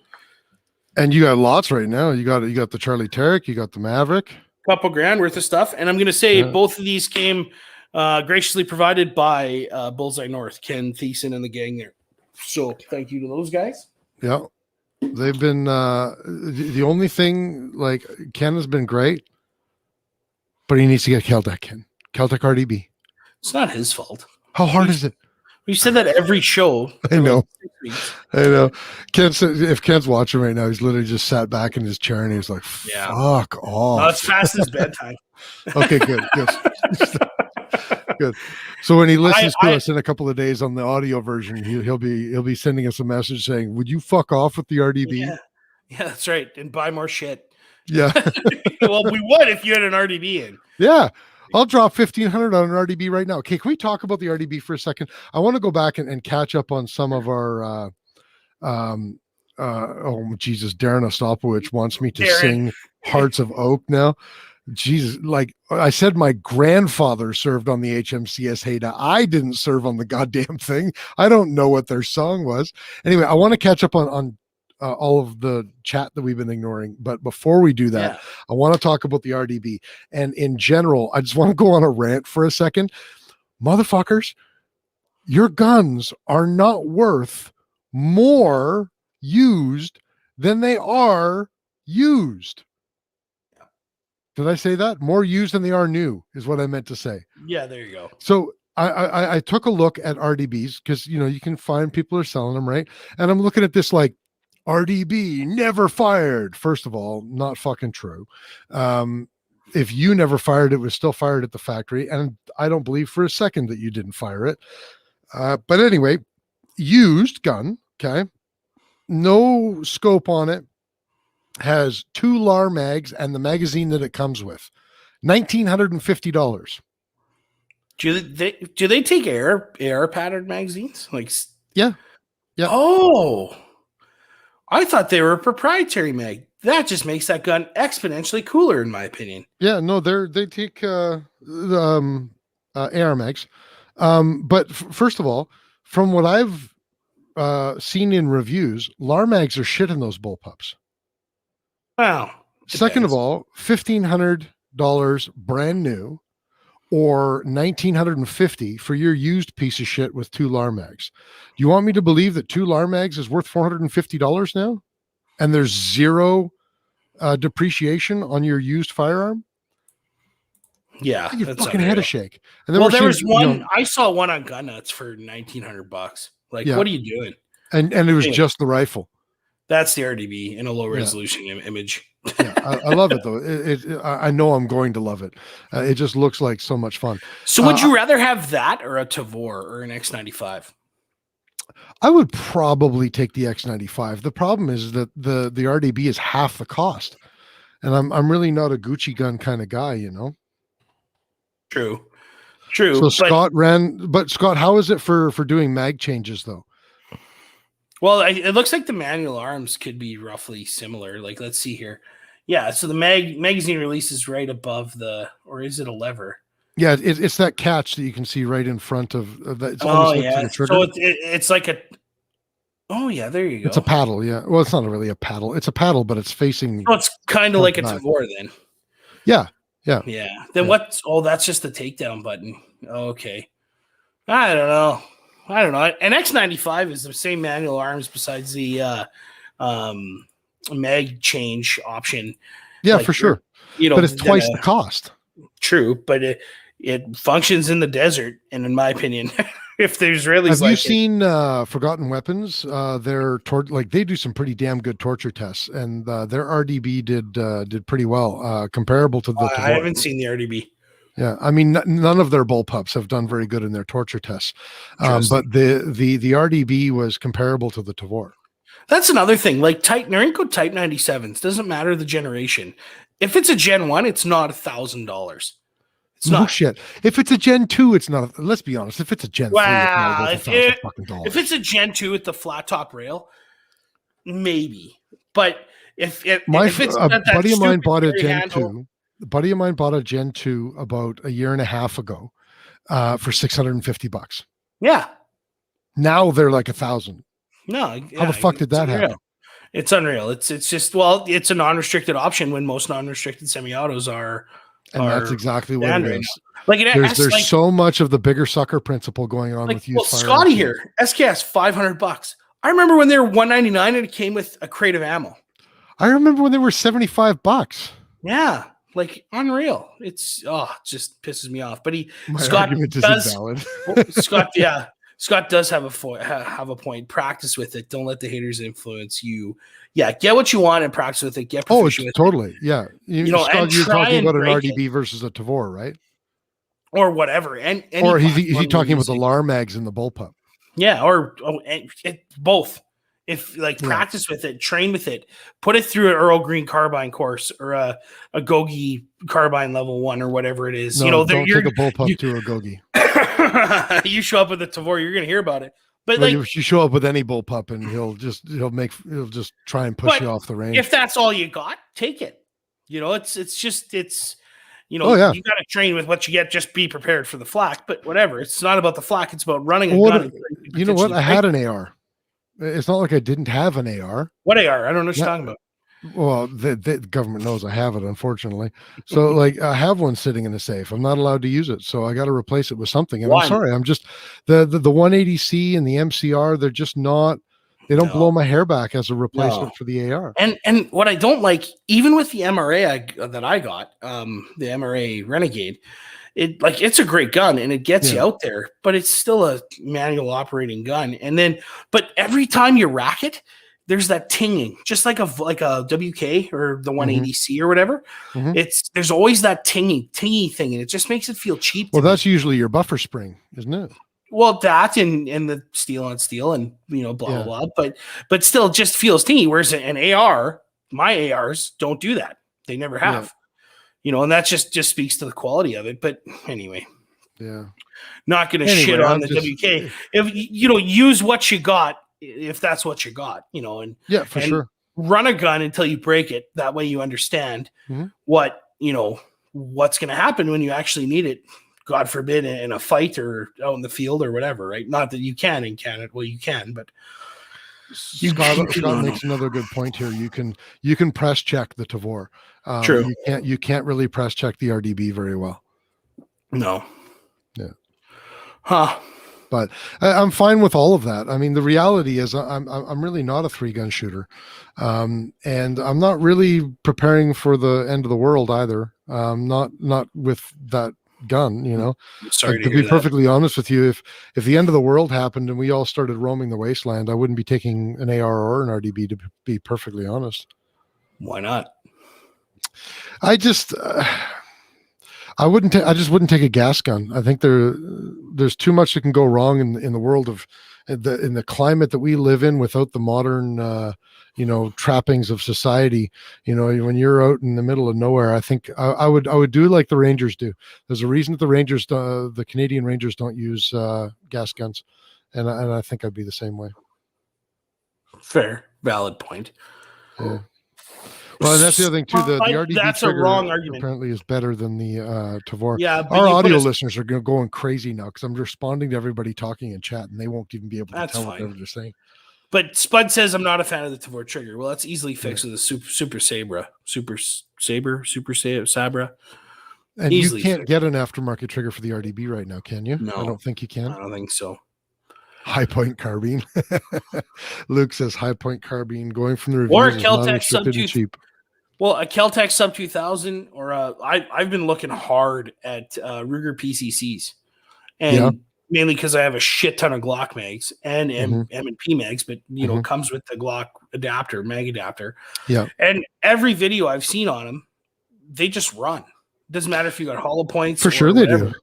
C: And you got lots right now. You got the Charlie Tarek, you got the Maverick.
B: Couple grand worth of stuff, and I'm going to say both of these came graciously provided by Bullseye North, Ken Thiessen and the gang there. So thank you to those guys.
C: Yeah. They've been the only thing, like, Ken has been great, but he needs to get Keltec RDB.
B: It's not his fault.
C: How hard is it?
B: We said that every show.
C: I know. Ken said, if Ken's watching right now, he's literally just sat back in his chair and he's like, fuck off.
B: No, it's fast as bedtime.
C: Okay, good. Good. So when he listens to us in a couple of days on the audio version, he'll be sending us a message saying, "Would you fuck off with the RDB?"
B: Yeah, that's right, and buy more shit.
C: Yeah.
B: Well, we would if you had an RDB in.
C: Yeah, I'll drop $1,500 on an RDB right now. Okay, can we talk about the RDB for a second? I want to go back and catch up on some of our. Oh Jesus, Darren Ostapowicz wants me to sing "Hearts of Oak" now. Jesus, like I said, my grandfather served on the HMCS Haida. I didn't serve on the goddamn thing. I don't know what their song was. Anyway, I want to catch up on all of the chat that we've been ignoring. But before we do that, I want to talk about the RDB. And in general, I just want to go on a rant for a second. motherfuckers, your guns are not worth more used than they are used. Did I say that? More used than they are new is what I meant to say.
B: Yeah, there you go.
C: So I took a look at RDBs because, you know, you can find people are selling them, right? And I'm looking at this like RDB never fired. First of all, not fucking true. If you never fired, it was still fired at the factory. And I don't believe for a second that you didn't fire it. But anyway, used gun, okay? No scope on it. Has 2 LAR mags and the magazine that it comes with. $1,950.
B: Do they take air patterned magazines? Like
C: Yeah.
B: Oh, I thought they were a proprietary mag. That just makes that gun exponentially cooler, in my opinion.
C: Yeah, no, they take AR mags. But first of all, from what I've seen in reviews, LAR mags are shit in those bullpups.
B: Wow.
C: Second of all, $1,500 brand new, or $1,950 for your used piece of shit with 2 LAR mags. Do you want me to believe that 2 LAR mags is worth $450 now, and there's zero depreciation on your used firearm?
B: Yeah,
C: You
B: that's
C: fucking had a shake. And then
B: well, there was one.
C: you know,
B: I saw one on Gun Nuts for $1,900. Like,
C: Yeah.
B: what are you doing?
C: and it was
B: Anyway.
C: just the rifle.
B: That's the RDB in a low resolution image.
C: Yeah, I love it though. I know I'm going to love it. It just looks like so much fun.
B: So, would you rather have that or a Tavor or an X95?
C: I would probably take the X95. The problem is that the RDB is half the cost, and I'm really not a Gucci gun kind of guy, you know.
B: True.
C: So Scott, how is it for doing mag changes though?
B: Well, it looks like the manual arms could be roughly similar. Like, let's see here. Yeah, so the magazine release is right above or is it a lever?
C: Yeah, it's that catch that you can see right in front of that. It's
B: Oh,
C: like
B: yeah.
C: a trigger.
B: So it's like a. Oh, yeah, there you go.
C: It's a paddle, yeah. Well, it's not really a paddle. It's a paddle, but it's facing.
B: Oh, it's kind of like a Tavor then.
C: Yeah.
B: Yeah. Then what? Oh, that's just the takedown button. Okay. I don't know. An X95 is the same manual arms besides the mag change option.
C: Yeah,
B: like,
C: for sure.
B: You know,
C: but it's twice the cost.
B: True, but it functions in the desert, and in my opinion, if there's really
C: have you seen Forgotten Weapons? They do some pretty damn good torture tests, and their RDB did pretty well, comparable to the.
B: I haven't seen the RDB.
C: Yeah, I mean, none of their bullpups have done very good in their torture tests, but the RDB was comparable to the Tavor.
B: That's another thing. Like Norinco Type 97s, doesn't matter the generation. If it's a Gen 1, it's not $1,000. It's not
C: shit. If it's a Gen 2, it's not. Let's be honest. If it's a Gen 3, it's not worth $1,000.
B: If it's a Gen 2 with the flat top rail, maybe. But if it's
C: a buddy of mine bought a Gen 2. A buddy of mine bought a Gen 2 about a year and a half ago for $650.
B: Yeah.
C: Now they're like $1,000.
B: No.
C: How the fuck did that happen?
B: It's unreal. It's just, well, it's a non-restricted option when most non-restricted semi-autos are.
C: And that's exactly what it is.
B: Like
C: there's so much of the bigger sucker principle going on with used firearms.
B: Scotty here, SKS $500. I remember when they were $199 and it came with a crate of ammo.
C: I remember when they were $75.
B: Yeah. Like unreal. It just pisses me off. But
C: Scott
B: does have a point. Practice with it. Don't let the haters influence you. Yeah, get what you want and practice with it. Get proficient with
C: totally.
B: it.
C: Yeah.
B: Scott,
C: you're talking about an RDB versus a Tavor, right?
B: Or whatever.
C: Or is he talking about the LAR mags and the bullpup?
B: Yeah, both. If practice with it, train with it, put it through an Earl Green carbine course or a Gogi carbine level 1 or whatever it is.
C: No, don't take a bullpup to a Gogi.
B: You show up with a Tavor, you're gonna hear about it. But
C: you show up with any bullpup and he'll just try and push you off the range.
B: If that's all you got, take it. It's you got to train with what you get. Just be prepared for the flak. But whatever, it's not about the flak. It's about running a gun.
C: You know what? I had an AR. It's not like I didn't have an AR.
B: What AR? I don't know what you're talking about.
C: Well, the government knows I have it, unfortunately. So, like, I have one sitting in a safe. I'm not allowed to use it, so I got to replace it with something. And I'm
B: One.
C: sorry, I'm just the 180C and the MCR. They're just not. They don't
B: No.
C: blow my hair back as a replacement
B: No.
C: for the AR.
B: And what I don't like, even with the MRA that I got, the MRA Renegade, it's a great gun and it gets you out there, but it's still a manual operating gun. And then, but every time you rack it, there's that tinging, just like a WK or the 180C or whatever. There's always that tingy thing, and it just makes it feel cheap.
C: Well, that's usually your buffer spring, isn't it?
B: Well, that and the steel on steel and blah blah blah, but still just feels tingy. Whereas an AR, my ARs don't do that. They never have. And that just speaks to the quality of it. But anyway, not going to shit on the WK. If use what you got, if that's what you got, and
C: for sure.
B: Run a gun until you break it. That way you understand what's going to happen when you actually need it. God forbid in a fight or out in the field or whatever, right? Not that you can in Canada. Well, you can, but
C: Scott makes another good point here. You can press check the Tavor.
B: True.
C: You can't really press check the RDB very well.
B: No.
C: Yeah.
B: Huh.
C: But I'm fine with all of that. I mean, the reality is I'm really not a 3-gun shooter. And I'm not really preparing for the end of the world either. Not with that gun,
B: Sorry
C: to be perfectly honest with you, if the end of the world happened and we all started roaming the wasteland, I wouldn't be taking an AR or an RDB, to be perfectly honest.
B: Why not?
C: I just I just wouldn't take a gas gun. I think there's too much that can go wrong in the world of in the climate that we live in without the modern trappings of society. When you're out in the middle of nowhere, I think I would do like the Rangers do. There's a reason that the Canadian Rangers don't use gas guns, and I think I'd be the same way.
B: Fair, valid point.
C: Yeah. Well, and that's the other thing too. The RDB
B: that's a wrong argument.
C: Apparently is better than the Tavor.
B: Yeah,
C: our audio listeners are going crazy now because I'm responding to everybody talking in chat, and they won't even be able to tell what they're saying.
B: But Spud says I'm not a fan of the Tavor trigger. Well, that's easily fixed with a Super Sabra.
C: And easily you can't get an aftermarket trigger for the RDB right now, can you?
B: No,
C: I don't think you can.
B: I don't think so.
C: High point carbine. Luke says high point carbine going from the reviews
B: or a Kel-Tec sub
C: cheap.
B: Well, a Kel-Tec sub 2000 or I've been looking hard at Ruger PCCs, and mainly because I have a shit ton of Glock mags and M&P mags, but it comes with the Glock adapter, mag adapter. Yeah, and every video I've seen on them, they just run. Doesn't matter if you got hollow points.
C: For sure, they do.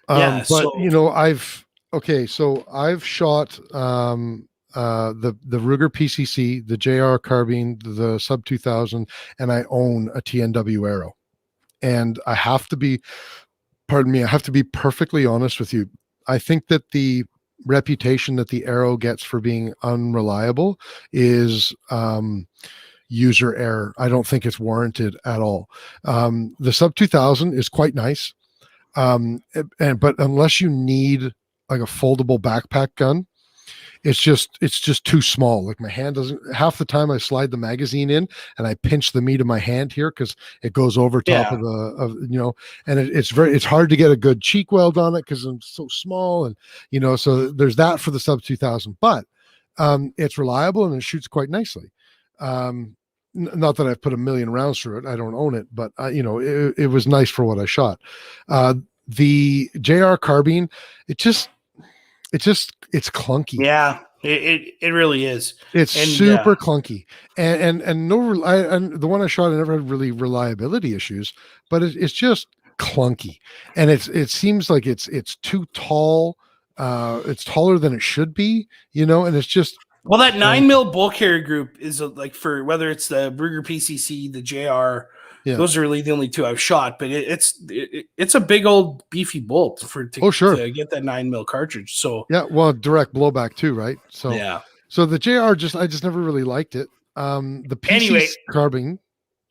B: Yeah,
C: but I've shot the Ruger PCC, the JR carbine, the sub 2000, and I own a Tnw Aero. And I have to be perfectly honest with you. I think that the reputation that the Aero gets for being unreliable is user error. I don't think it's warranted at all. The sub 2000 is quite nice. But unless you need like a foldable backpack gun, it's just too small. Like my hand doesn't, half the time I slide the magazine in and I pinch the meat of my hand here because it goes over top and it's hard to get a good cheek weld on it because I'm so small, and so there's that for the sub 2000, but it's reliable and it shoots quite nicely. Not that I've put a million rounds through it. I don't own it, but it was nice for what I shot. The JR carbine, it's clunky.
B: Yeah, it really is.
C: It's super clunky, and the one I shot, I never had really reliability issues, but it's just clunky, and it seems like it's too tall. It's taller than it should be, and it's just.
B: Well, that 9mm bull carrier group is like for whether it's the Ruger PCC, the JR. Yeah. Those are really the only two I've shot, but it's a big old beefy bolt to get that 9mm cartridge. So
C: direct blowback too, right? So so the JR I just never really liked it. The PC carbine.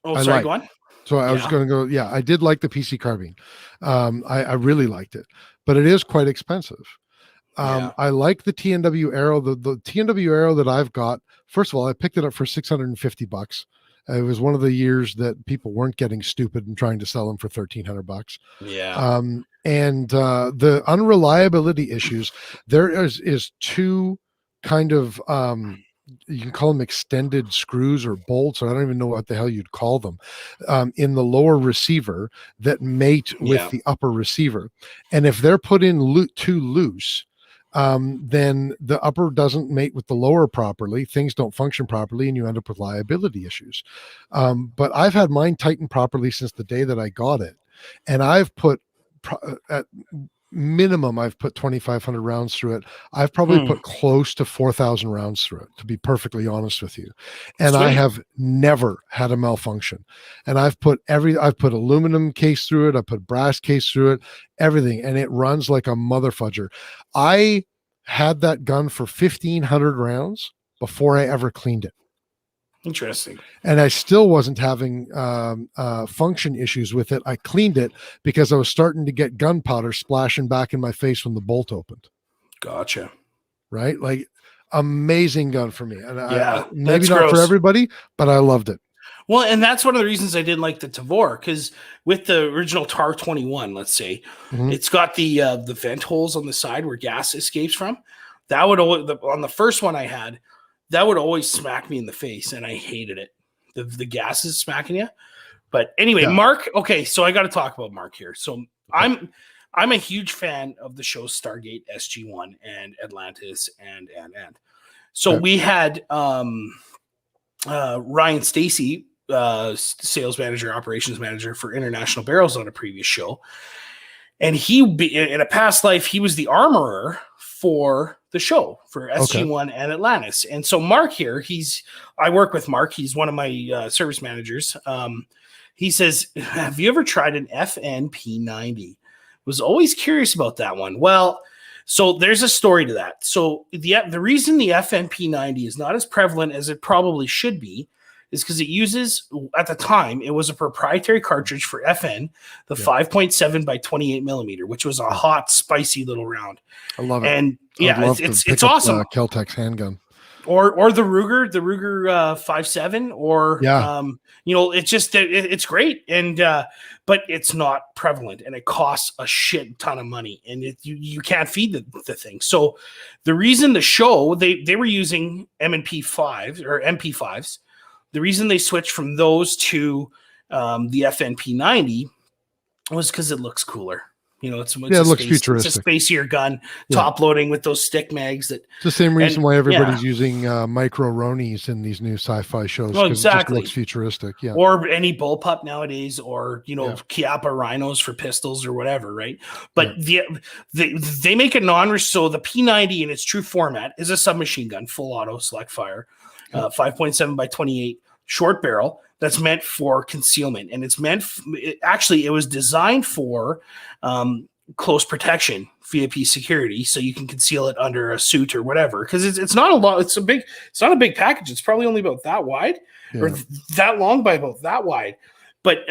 B: Oh, sorry, go on.
C: So I was going to go. Yeah, I did like the PC carbine. I really liked it, but it is quite expensive. I like the Tnw Aero. The Tnw Aero that I've got. First of all, I picked it up for $650. It was one of the years that people weren't getting stupid and trying to sell them for $1,300.
B: Yeah.
C: And the unreliability issues, there is two kind of you can call them extended screws or bolts, or I don't even know what the hell you'd call them, in the lower receiver that mate with the upper receiver. And if they're put in too loose, then the upper doesn't mate with the lower properly, things don't function properly, and you end up with liability issues. But I've had mine tightened properly since the day that I got it, and I've put at minimum, I've put 2,500 rounds through it. I've probably put close to 4,000 rounds through it, to be perfectly honest with you. And I have never had a malfunction. And I've put aluminum case through it. I put brass case through it, everything. And it runs like a mother fudger. I had that gun for 1,500 rounds before I ever cleaned it.
B: Interesting.
C: And I still wasn't having function issues with it. I cleaned it because I was starting to get gunpowder splashing back in my face when the bolt opened.
B: Gotcha.
C: Right? Like, amazing gun for me. And
B: maybe
C: not for everybody, but I loved it.
B: Well, and that's one of the reasons I didn't like the Tavor, because with the original TAR 21, let's say, it's got the vent holes on the side where gas escapes from. That would always, on the first one I had, that would always smack me in the face, and I hated it. The gas is smacking you. But anyway, Mark. Okay, so I got to talk about Mark here. So I'm a huge fan of the show Stargate, SG-1, and Atlantis, and. So we had Ryan Stacy, sales manager, operations manager for International Barrels on a previous show, and in a past life he was the armorer for the show for SG-1 and Atlantis. And so Mark here, I work with Mark. He's one of my service managers. He says, have you ever tried an FNP90? Was always curious about that one. Well, so there's a story to that. So the reason the FNP90 is not as prevalent as it probably should be is because it uses, at the time, it was a proprietary cartridge for FN, the 5.7 by 28 millimeter, which was a hot, spicy little round.
C: I love it.
B: And it's awesome.
C: Kel-Tec's handgun.
B: Or the Ruger 5.7, or it's great, and but it's not prevalent, and it costs a shit ton of money, and you can't feed the thing. So the reason the show they were using MP5s or MP5s, the reason they switched from those to the FNP90 was because it looks cooler. It looks futuristic. It's a spacier gun, top loading with those stick mags. It's
C: the same reason why everybody's using micro Ronis in these new sci-fi shows.
B: Well, exactly.
C: It just looks futuristic. Yeah.
B: Or any bullpup nowadays, or Chiappa rhinos for pistols or whatever, right? But they make a so the P90 in its true format is a submachine gun, full auto, select fire, 5.7 by 28, short barrel. That's meant for concealment, and it's meant. It was designed for close protection, VIP security, so you can conceal it under a suit or whatever. Because it's not a lot. It's not a big package. It's probably only about that wide, or that long by about that wide. But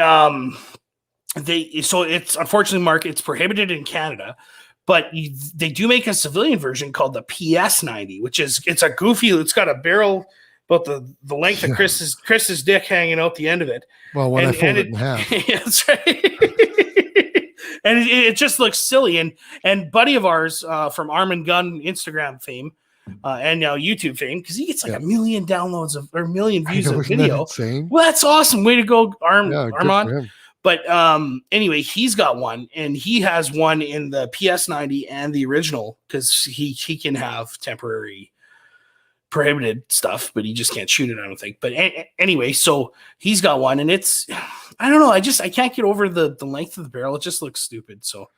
B: it's unfortunately, Mark, it's prohibited in Canada. But they do make a civilian version called the PS90, which it's a goofy. It's got a barrel about the length of Chris's dick hanging out the end of it.
C: Well, when I fold it in half.
B: That's right. And it just looks silly. And buddy of ours from Arm and Gun Instagram fame and now YouTube fame, because he gets like 1 million downloads or 1 million views of video. Well, that's awesome. Way to go, Armand. But anyway, he's got one, and he has one in the PS90 and the original, because he can have temporary prohibited stuff, but he just can't shoot it, I don't think. But anyway, so he's got one, and it's, I don't know, I can't get over the length of the barrel. It just looks stupid. So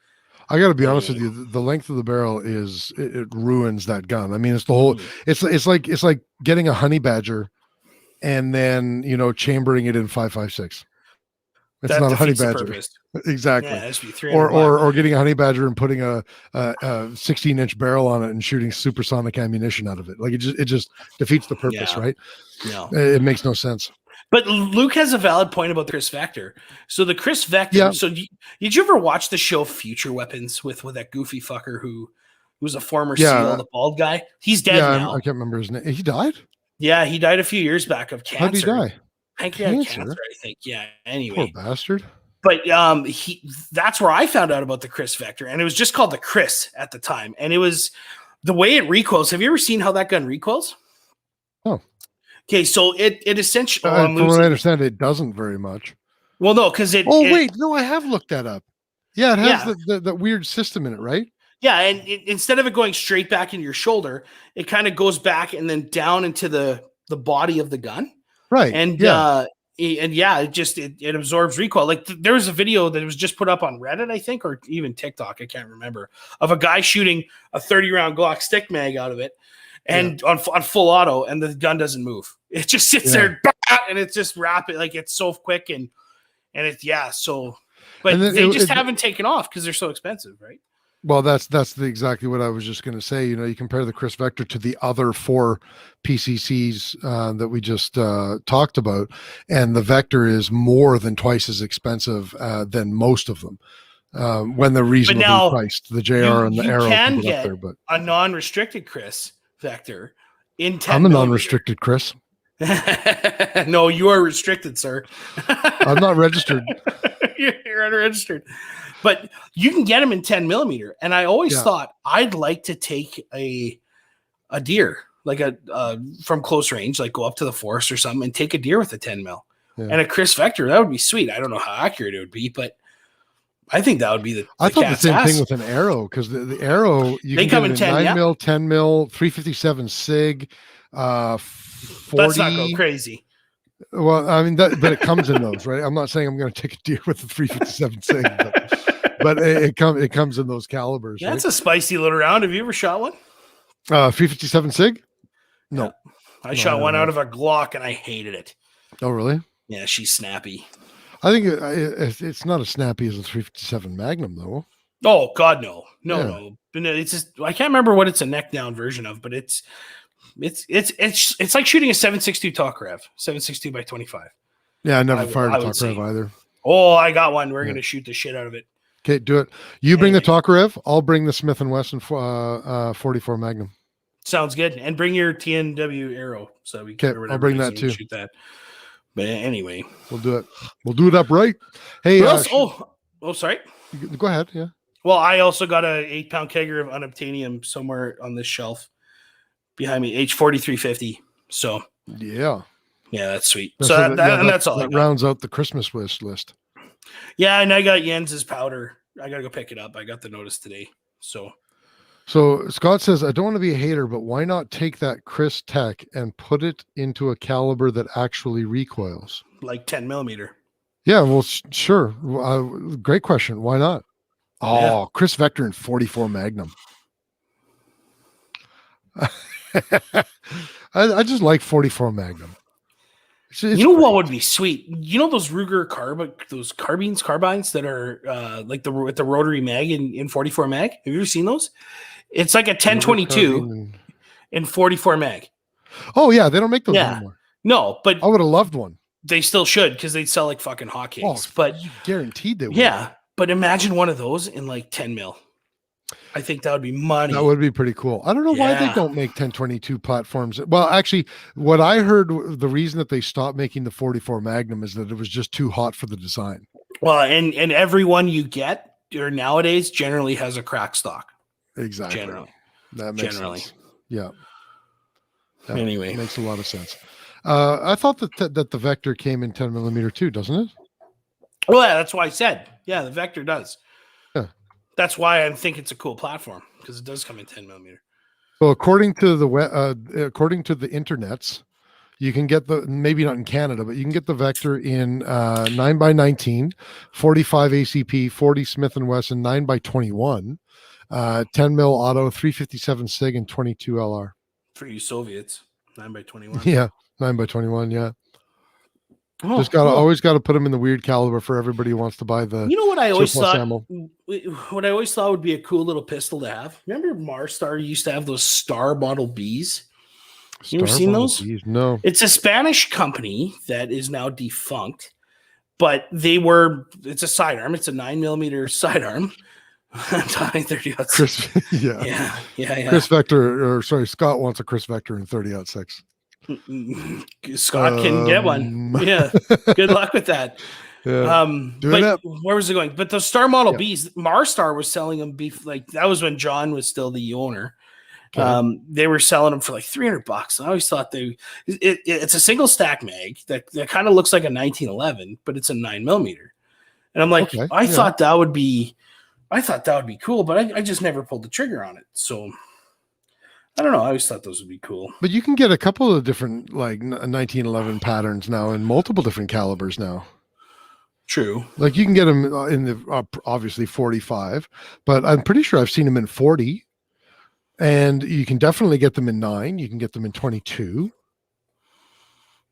C: I got to be honest with you, the length of the barrel it ruins that gun. I mean, it's the whole, it's like getting a honey badger and then chambering it in 5.56. It's not a honey badger. Exactly. Yeah, or getting a honey badger and putting a 16-inch barrel on it and shooting supersonic ammunition out of it. Like it just defeats the purpose, right?
B: No.
C: It makes no sense.
B: But Luke has a valid point about the Chris Vector. So the Chris Vector. Yeah. So did you ever watch the show Future Weapons with that goofy fucker who was a former SEAL, the bald guy? He's dead now.
C: I can't remember his name. He died?
B: Yeah, he died a few years back of cancer.
C: How did he die?
B: pancreatic
C: Cancer?
B: cancer, I think. Yeah.
C: Poor
B: Anyway,
C: bastard.
B: but that's where I found out about the Chris Vector, and it was just called the Chris at the time, and it was the way it recoils. Have you ever seen how that gun recoils?
C: Oh.
B: Okay, so it essentially.
C: From what I understand, it doesn't very much.
B: Well, no, because
C: wait, no, I have looked that up. Yeah, it has
B: Yeah.
C: the weird system in it, right?
B: Yeah, and instead of it going straight back into your shoulder, it kind of goes back and then down into the body of the gun.
C: Right.
B: And it absorbs recoil. Like there was a video that was just put up on Reddit, I think, or even TikTok, I can't remember, of a guy shooting a 30-round Glock stick mag out of it, and on full auto, and the gun doesn't move. It just sits there, and it's just rapid, like it's so quick, and it's so. But they haven't taken off because they're so expensive, right?
C: Well, that's exactly what I was just going to say. You know, you compare the Chris Vector to the other 4 PCCs that we just talked about, and the Vector is more than twice as expensive than most of them when they're reasonably priced. The JR and the Aero
B: can
C: get
B: get
C: up there, but
B: a non-restricted Chris Vector in 10.
C: I'm a non-restricted Chris.
B: No, you are restricted, sir.
C: I'm not registered.
B: You're unregistered. But you can get them in 10 millimeter. And I always thought I'd like to take a deer, like from close range, like go up to the forest or something and take a deer with a 10 mil and a Chris Vector. That would be sweet. I don't know how accurate it would be, but I think that would be I thought the same thing
C: with an Aero, because the Aero,
B: they come in 10
C: 9 mil, 10 mil, 357 SIG, 40.
B: Let's not go crazy.
C: Well, I mean, but it comes in those, right? I'm not saying I'm going to take a deer with a 357 SIG, but it comes in those calibers.
B: That's a spicy little round. Have you ever shot one?
C: 357 SIG? No.
B: Yeah. I shot one out of a Glock and I hated it.
C: Oh, really?
B: Yeah, she's snappy.
C: I think it's not as snappy as a 357 Magnum, though.
B: Oh, God, no. No. It's just, I can't remember what it's a neck down version of, but it's like shooting a 7.62 Tokarev, 7.62 by 25.
C: Yeah, I never fired a Tokarev either.
B: Oh, I got one. We're going to shoot the shit out of it.
C: Okay, do it. You bring the Tokarev. I'll bring the Smith & Wesson 44 Magnum.
B: Sounds good. And bring your Tnw Aero. So we can.
C: I'll bring that too.
B: Shoot that. But anyway,
C: we'll do it. We'll do it upright. Hey,
B: sorry.
C: Go ahead. Yeah.
B: Well, I also got a 8-pound kegger of unobtainium somewhere on this shelf behind me, H4350. So yeah, that's sweet. That's all.
C: That rounds out the Christmas wish list.
B: Yeah, and I got Jens's powder. I gotta go pick it up. I got the notice today. So
C: Scott says, I don't want to be a hater, but why not take that Chris Tech and put it into a caliber that actually recoils?
B: Like 10 millimeter.
C: Yeah, well, sure. Great question. Why not? Oh, Chris Vector and 44 Magnum. I just like 44 Magnum.
B: You know what would be sweet? You know those Ruger carbines that are with the rotary mag in 44 mag? Have you ever seen those? It's like a 1022 in 44 mag.
C: Oh yeah, they don't make those anymore.
B: No, but
C: I would have loved one.
B: They still should, because they'd sell like fucking hotcakes. But
C: guaranteed they would.
B: Yeah, but imagine one of those in like 10 mil. I think that would be money.
C: That would be pretty cool. I don't know why they don't make 1022 platforms. Well, actually, what I heard, the reason that they stopped making the 44 Magnum is that it was just too hot for the design.
B: Well, and every one you get nowadays generally has a crack stock.
C: Exactly.
B: Generally.
C: That makes sense. Yeah.
B: Anyway.
C: Makes a lot of sense. I thought that the Vector came in 10 millimeter too, doesn't it?
B: Well, yeah, that's why I said. Yeah, the Vector does.
C: Yeah.
B: That's why I think it's a cool platform, because it does come in 10 millimeter.
C: So according to the internets, you can get maybe not in Canada, but you can get the Vector in 9x19, 45 ACP, 40 Smith & Wesson, 9x21, 10 mil auto, 357 SIG, and 22 LR.
B: For you Soviets, 9x21.
C: Yeah, 9x21. Yeah. Always got to put them in the weird caliber for everybody who wants to buy the.
B: You know what I always thought?
C: Ammo.
B: What I always thought would be a cool little pistol to have. Remember, Marstar used to have those Star Model Bs. You ever seen those?
C: Bs? No.
B: It's a Spanish company that is now defunct, but it's a sidearm. It's a 9mm sidearm. I'm talking 30 outs.
C: Chris, yeah.
B: Chris
C: Vector, Scott wants a Chris Vector in 30-06.
B: Scott can get one. Yeah. Good luck with that.
C: Yeah.
B: But where was it going? But the Star Model
C: Yeah.
B: Bs, Marstar was selling them like that was when John was still the owner.
C: Okay.
B: They were selling them for like $300. I always thought it's a single stack mag that kind of looks like a 1911, but it's a 9mm. And I'm like, I thought that would be cool, but I just never pulled the trigger on it. So I don't know. I always thought those would be cool.
C: But you can get a couple of different like 1911 patterns now in multiple different calibers now.
B: True.
C: Like you can get them in the obviously 45, but I'm pretty sure I've seen them in 40. And you can definitely get them in 9. You can get them in 22.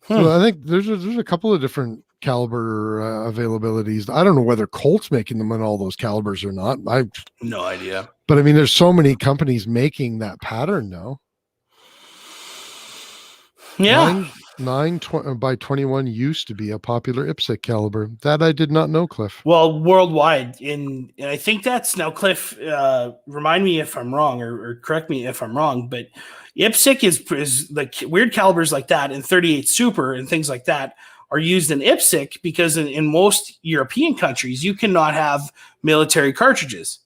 C: So I think there's a couple of different caliber availabilities. I don't know whether Colt's making them in all those calibers or not. I
B: no idea.
C: But I mean, there's so many companies making that pattern now.
B: Yeah.
C: 9 by 21 used to be a popular IPSC caliber. That I did not know, Cliff.
B: Well, worldwide, and I think that's now, Cliff, remind me if I'm wrong or correct me if I'm wrong, but IPSC is like weird calibers like that, and 38 Super and things like that are used in IPSC because in most European countries, you cannot have military cartridges,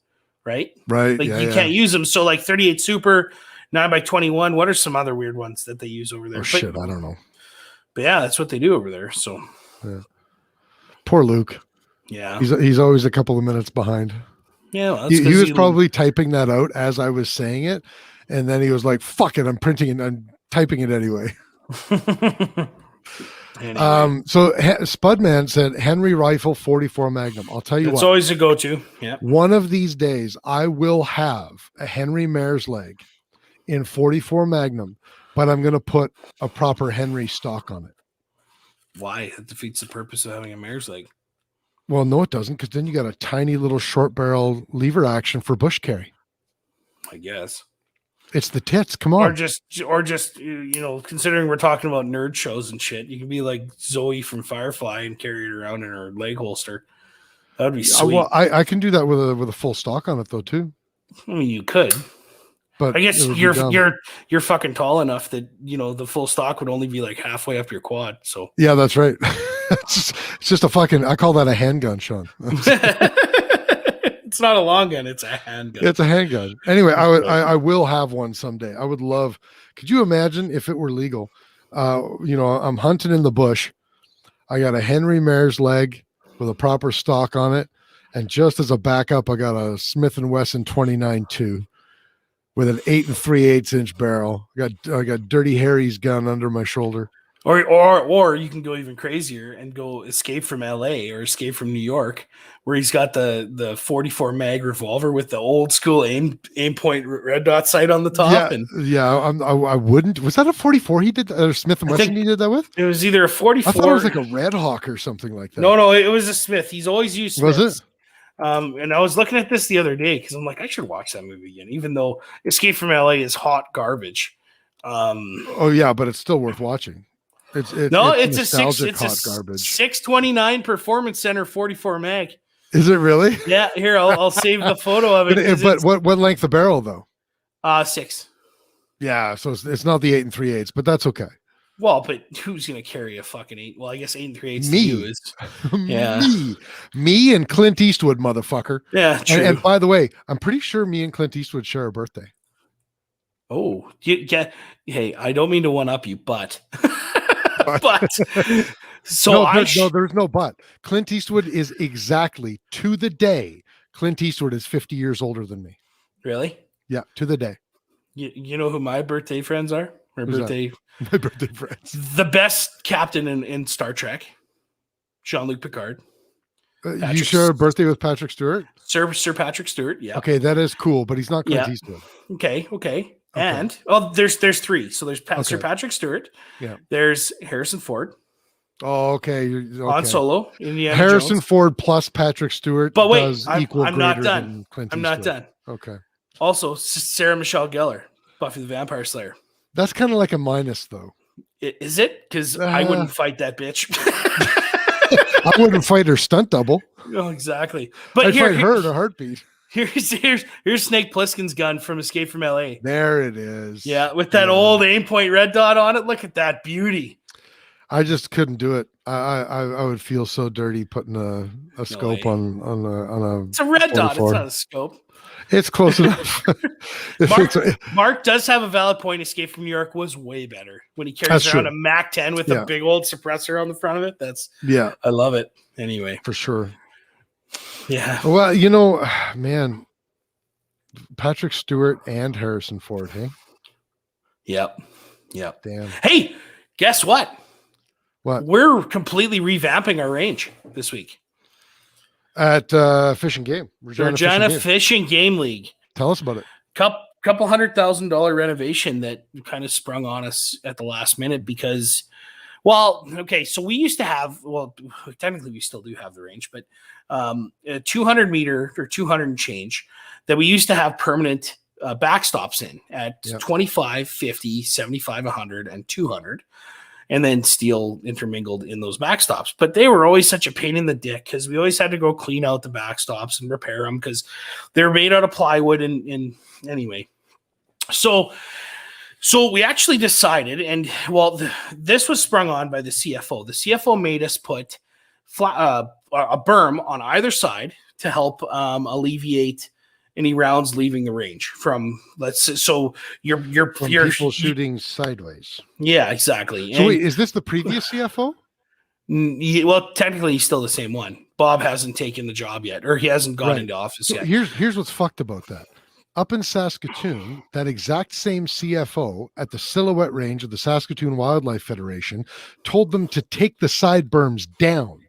B: right?
C: Right.
B: Like you can't use them. So like 38 Super, 9 by 21, what are some other weird ones that they use over there?
C: I don't know.
B: But yeah, that's what they do over there. So
C: poor Luke.
B: Yeah.
C: He's always a couple of minutes behind.
B: Yeah. Well,
C: he was probably typing that out as I was saying it. And then he was like, fuck it. I'm printing it. I'm typing it anyway.
B: Anyway.
C: So Spudman said Henry rifle 44 Magnum. I'll tell you what.
B: It's always a go-to. Yeah.
C: One of these days I will have a Henry Mare's leg in 44 Magnum, but I'm going to put a proper Henry stock on it.
B: Why? It defeats the purpose of having a mare's leg.
C: Well, no, it doesn't, because then you got a tiny little short barrel lever action for bush carry.
B: I guess.
C: It's the tits. Come on.
B: Or just considering we're talking about nerd shows and shit, you can be like Zoe from Firefly and carry it around in her leg holster. That would be sweet.
C: Well, I can do that with a full stock on it though too.
B: I mean, you could. But I guess you're fucking tall enough that the full stock would only be like halfway up your quad. So
C: yeah, that's right. it's just a fucking. I call that a handgun, Sean.
B: It's not a long gun; it's a handgun.
C: It's a handgun. Anyway, I will have one someday. I would love. Could you imagine if it were legal? I'm hunting in the bush. I got a Henry Mare's leg with a proper stock on it, and just as a backup, I got a Smith & Wesson 29-2. With an 8 3/8 inch barrel. I got Dirty Harry's gun under my shoulder.
B: Or you can go even crazier and go Escape from LA or Escape from New York, where he's got the 44 mag revolver with the old school aim point red dot sight on the top.
C: I wouldn't. Was that a 44 he did? Smith & Wesson he did that with?
B: It was either a 44.
C: I thought it was like a Red Hawk or something like that.
B: No, it was a Smith. He's always used Smiths.
C: Was it?
B: And I was looking at this the other day because I'm like, I should watch that movie again, even though Escape from LA is hot garbage.
C: Oh yeah, but it's still worth watching. It's a hot garbage.
B: 629 Performance Center 44 mag.
C: Is it really?
B: Yeah, here I'll save the photo of it.
C: But what length of barrel though?
B: 6.
C: Yeah, so it's not the 8 3/8, but that's okay.
B: Well, but who's going to carry a fucking 8? Well, I guess 8 3/8
C: me.
B: to you is. Yeah.
C: Me and Clint Eastwood, motherfucker.
B: Yeah, true.
C: And by the way, I'm pretty sure me and Clint Eastwood share a birthday.
B: Oh, yeah. Hey, I don't mean to one-up you, but... but... So
C: there's no but. Clint Eastwood is exactly, to the day, Clint Eastwood is 50 years older than me.
B: Really?
C: Yeah, to the day.
B: You know who my birthday friends are? My birthday friends. The best captain in Star Trek, Jean-Luc Picard.
C: You share a birthday with Patrick Stewart?
B: Sir Patrick Stewart, yeah.
C: Okay, that is cool, but he's not Clint Eastwood.
B: Okay. And there's 3. So there's Sir Patrick Stewart. Yeah. There's Harrison Ford.
C: Oh, okay.
B: On Solo, Indiana
C: Harrison
B: Jones.
C: Ford plus Patrick Stewart.
B: But wait, I'm not done. I'm not done.
C: Okay.
B: Also, Sarah Michelle Gellar, Buffy the Vampire Slayer.
C: That's kind of like a minus, though.
B: Is it? Because I wouldn't fight that bitch.
C: I wouldn't fight her stunt double.
B: Oh, exactly. But
C: I'd fight her in a heartbeat.
B: Here's Snake Plissken's gun from Escape from LA.
C: There it is.
B: Yeah, with that old aim point red dot on it. Look at that beauty.
C: I just couldn't do it. I would feel so dirty putting a scope on a.
B: It's a red
C: 44.
B: dot. It's not a scope.
C: It's close enough.
B: Mark does have a valid point. Escape from New York was way better when he carries around a Mac 10 with a big old suppressor on the front of it. I love it. Anyway,
C: for sure.
B: Yeah.
C: Well, man, Patrick Stewart and Harrison Ford. Hey.
B: Yep.
C: Damn.
B: Hey, guess what?
C: What?
B: We're completely revamping our range this week
C: at Fish and Game,
B: Regina Fish and Game League.
C: Tell us about it.
B: Couple $100,000 renovation that kind of sprung on us at the last minute because, so we used to have, technically we still do have the range, but a 200 meter or 200 and change that we used to have permanent backstops in at 25, 50, 75, 100, and 200. And then steel intermingled in those backstops. But they were always such a pain in the dick because we always had to go clean out the backstops and repair them because they're made out of plywood. And anyway, so we actually decided, and this was sprung on by the CFO. The CFO made us put a berm on either side to help alleviate any rounds leaving the range from you're
C: people shooting sideways.
B: Yeah, exactly.
C: So wait, is this the previous CFO?
B: Well, technically he's still the same one. Bob hasn't taken the job yet, or he hasn't gone into office yet.
C: Here's what's fucked about that. Up in Saskatoon, that exact same CFO at the Silhouette range of the Saskatoon Wildlife Federation told them to take the side berms down,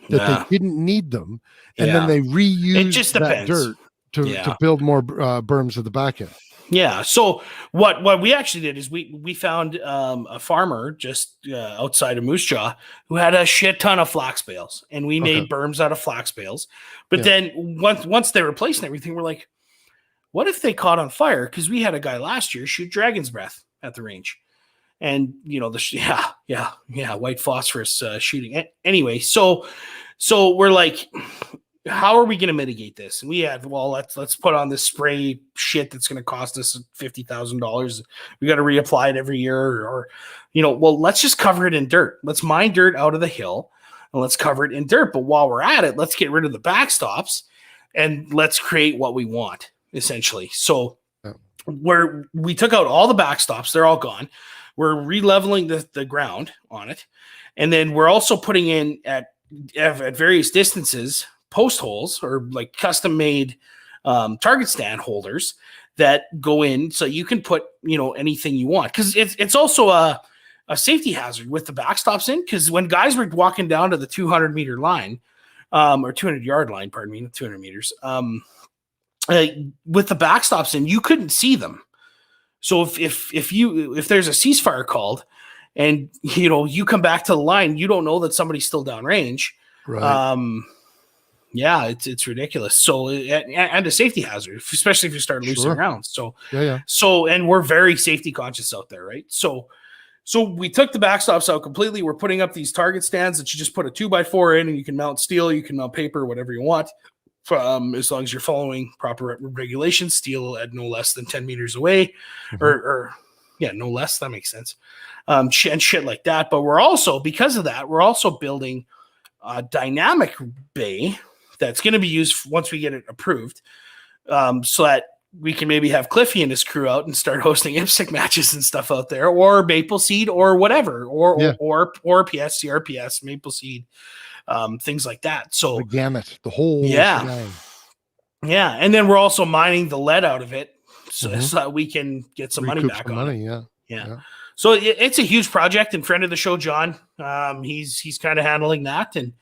C: that they didn't need them, and then they reused that dirt to build more berms at the back end.
B: Yeah. So what we actually did is we found a farmer just outside of Moose Jaw who had a shit ton of flax bales, and we made berms out of flax bales. But then once they replaced everything, we're like, what if they caught on fire? Because we had a guy last year shoot dragon's breath at the range, and white phosphorus shooting. Anyway, so we're like, how are we going to mitigate this? And we had, let's put on this spray shit that's going to cost us $50,000. We got to reapply it every year, or let's just cover it in dirt. Let's mine dirt out of the hill and let's cover it in dirt. But while we're at it, let's get rid of the backstops and let's create what we want, essentially. So we took out all the backstops. They're all gone. We're re-leveling the ground on it. And then we're also putting in at various distances post holes or like custom made target stand holders that go in so you can put anything you want, because it's also a safety hazard with the backstops in, because when guys were walking down to the 200 meter line or 200 yard line, pardon me, 200 meters with the backstops in, you couldn't see them. So if there's a ceasefire called and you come back to the line, you don't know that somebody's still downrange. Right. It's ridiculous. So and a safety hazard, especially if you start losing rounds. So So and we're very safety conscious out there, right? So we took the backstops out completely. We're putting up these target stands that you just put a 2x4 in, and you can mount steel, you can mount paper, whatever you want. As long as you're following proper regulations, steel at no less than 10 meters away, or no less. That makes sense. And shit like that. But we're also, because of that, we're also building a dynamic bay that's going to be used once we get it approved, so that we can maybe have Cliffy and his crew out and start hosting IPSC matches and stuff out there, or Maple Seed, or whatever, or PS, CRPS, Maple Seed, things like that. So
C: the gamut, the whole
B: shebang. And then we're also mining the lead out of it so that we can get some money back on it. Yeah. So it's a huge project, and friend of the show, John, he's kind of handling that, and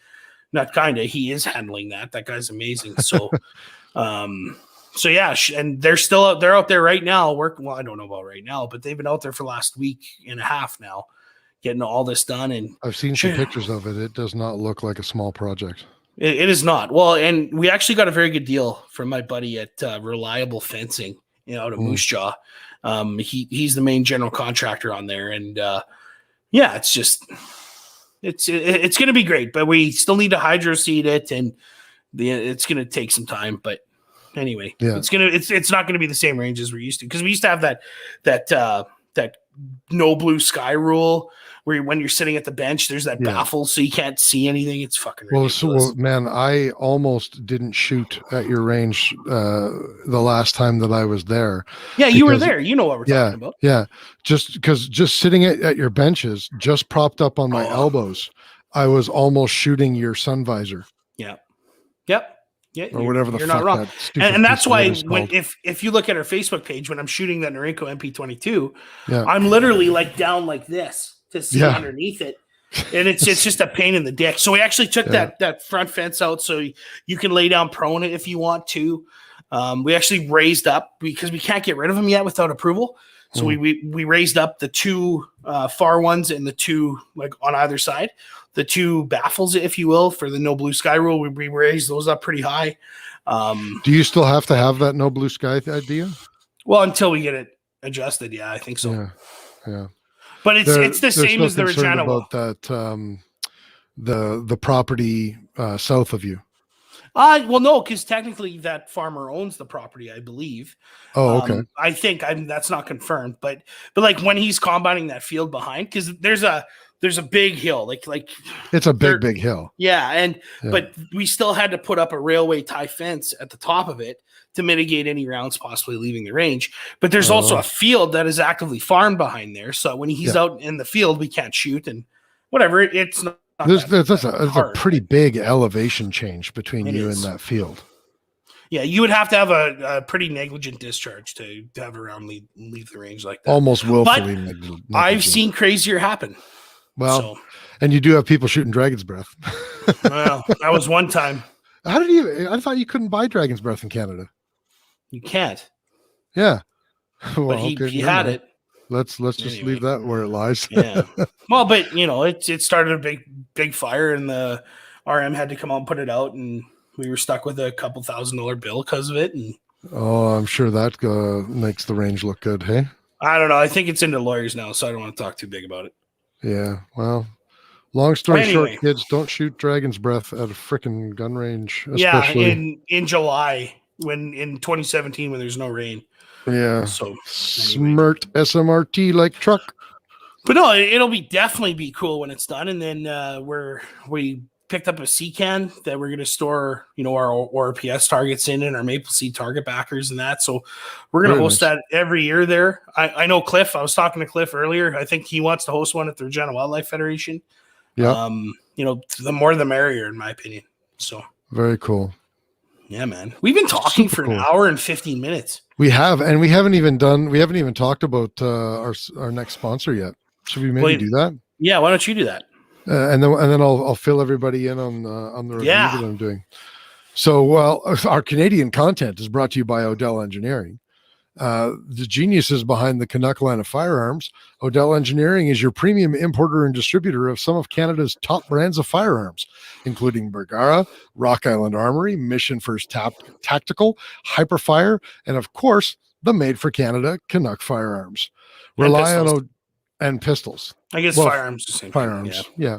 B: not kind of, he is handling that. That guy's amazing. So, and they're out there right now working. Well, I don't know about right now, but they've been out there for the last week and a half now, getting all this done. And
C: I've seen some pictures of it. It does not look like a small project.
B: It is not. Well, and we actually got a very good deal from my buddy at Reliable Fencing out of Moose Jaw. He's the main general contractor on there, and it's just it's going to be great. But we still need to hydro seed it, and it's going to take some time. But Anyway,
C: Yeah.
B: it's not gonna be the same range as we're used to, because we used to have that no blue sky rule where when you're sitting at the bench, there's that baffle, so you can't see anything. It's fucking ridiculous.
C: Man, I almost didn't shoot at your range the last time that I was there.
B: Yeah, you were there. You know what we're talking about.
C: Yeah, just sitting at your benches, just propped up on my elbows, I was almost shooting your sun visor.
B: Yeah. Yep. Yeah,
C: or whatever the
B: you're
C: fuck
B: not wrong.
C: that stupid
B: And that's
C: piece of
B: why
C: wood is called.
B: if you look at our Facebook page, when I'm shooting that Norinco MP22,
C: Yeah.
B: I'm literally like down like this to see underneath it. And it's just a pain in the dick. So we actually took that front fence out so you can lay down prone if you want to. We actually raised up, because we can't get rid of them yet without approval. So we raised up the two far ones and the two like on either side, the two baffles, if you will, for the no blue sky rule. We raised those up pretty high.
C: Do you still have to have that no blue sky idea?
B: Well, until we get it adjusted, yeah, I think so.
C: Yeah.
B: But it's the same as the
C: concern
B: Regina.
C: About that, the property south of you.
B: Well, no, because technically that farmer owns the property, I believe.
C: Oh, okay.
B: I think that's not confirmed, but like when he's combining that field behind, because there's a big hill, like
C: it's a big hill.
B: Yeah, but we still had to put up a railway tie fence at the top of it to mitigate any rounds possibly leaving the range. But there's also a field that is actively farmed behind there, so when he's out in the field, we can't shoot and whatever. It's not.
C: There's a pretty big elevation change between you and that field.
B: Yeah, you would have to have a pretty negligent discharge to have a round leave the range like that.
C: Almost willfully negligent.
B: I've seen crazier happen.
C: Well, and you do have people shooting dragon's breath.
B: Well, that was one time.
C: How did you? I thought you couldn't buy dragon's breath in Canada.
B: You can't.
C: Yeah. Well,
B: but he had it.
C: Let's just leave that where it lies.
B: Yeah. Well, but it started a big fire, and the RM had to come out and put it out, and we were stuck with a couple $1,000 bill because of it. And
C: I'm sure that makes the range look good. Hey,
B: I don't know. I think it's into lawyers now, so I don't want to talk too big about it.
C: Yeah. Well, long story short, kids, don't shoot dragon's breath at a freaking gun range. Especially.
B: In July, in 2017 when there's no rain.
C: Yeah.
B: So
C: smart SMRT like truck.
B: But no, it'll definitely be cool when it's done. And then we picked up a C-can that we're going to store, our ORPS targets in and our Maple Seed target backers and that. So we're going to host that every year there. I know Cliff. I was talking to Cliff earlier. I think he wants to host one at the Regina Wildlife Federation.
C: Yeah.
B: The more the merrier, in my opinion. So
C: very cool.
B: Yeah, man. We've been talking for an hour and 15 minutes.
C: We have, and we haven't even talked about our next sponsor yet. Should we maybe do that?
B: Yeah, why don't you do that?
C: And then I'll fill everybody in on the review that I'm doing. So, our Canadian content is brought to you by Odell Engineering. The geniuses behind the Canuck line of firearms. Odell Engineering is your premium importer and distributor of some of Canada's top brands of firearms, including Bergara, Rock Island Armory, Mission First Tactical, Hyperfire, and of course, the Made for Canada Canuck firearms. And pistols.
B: I guess firearms the same.
C: Firearms, yeah.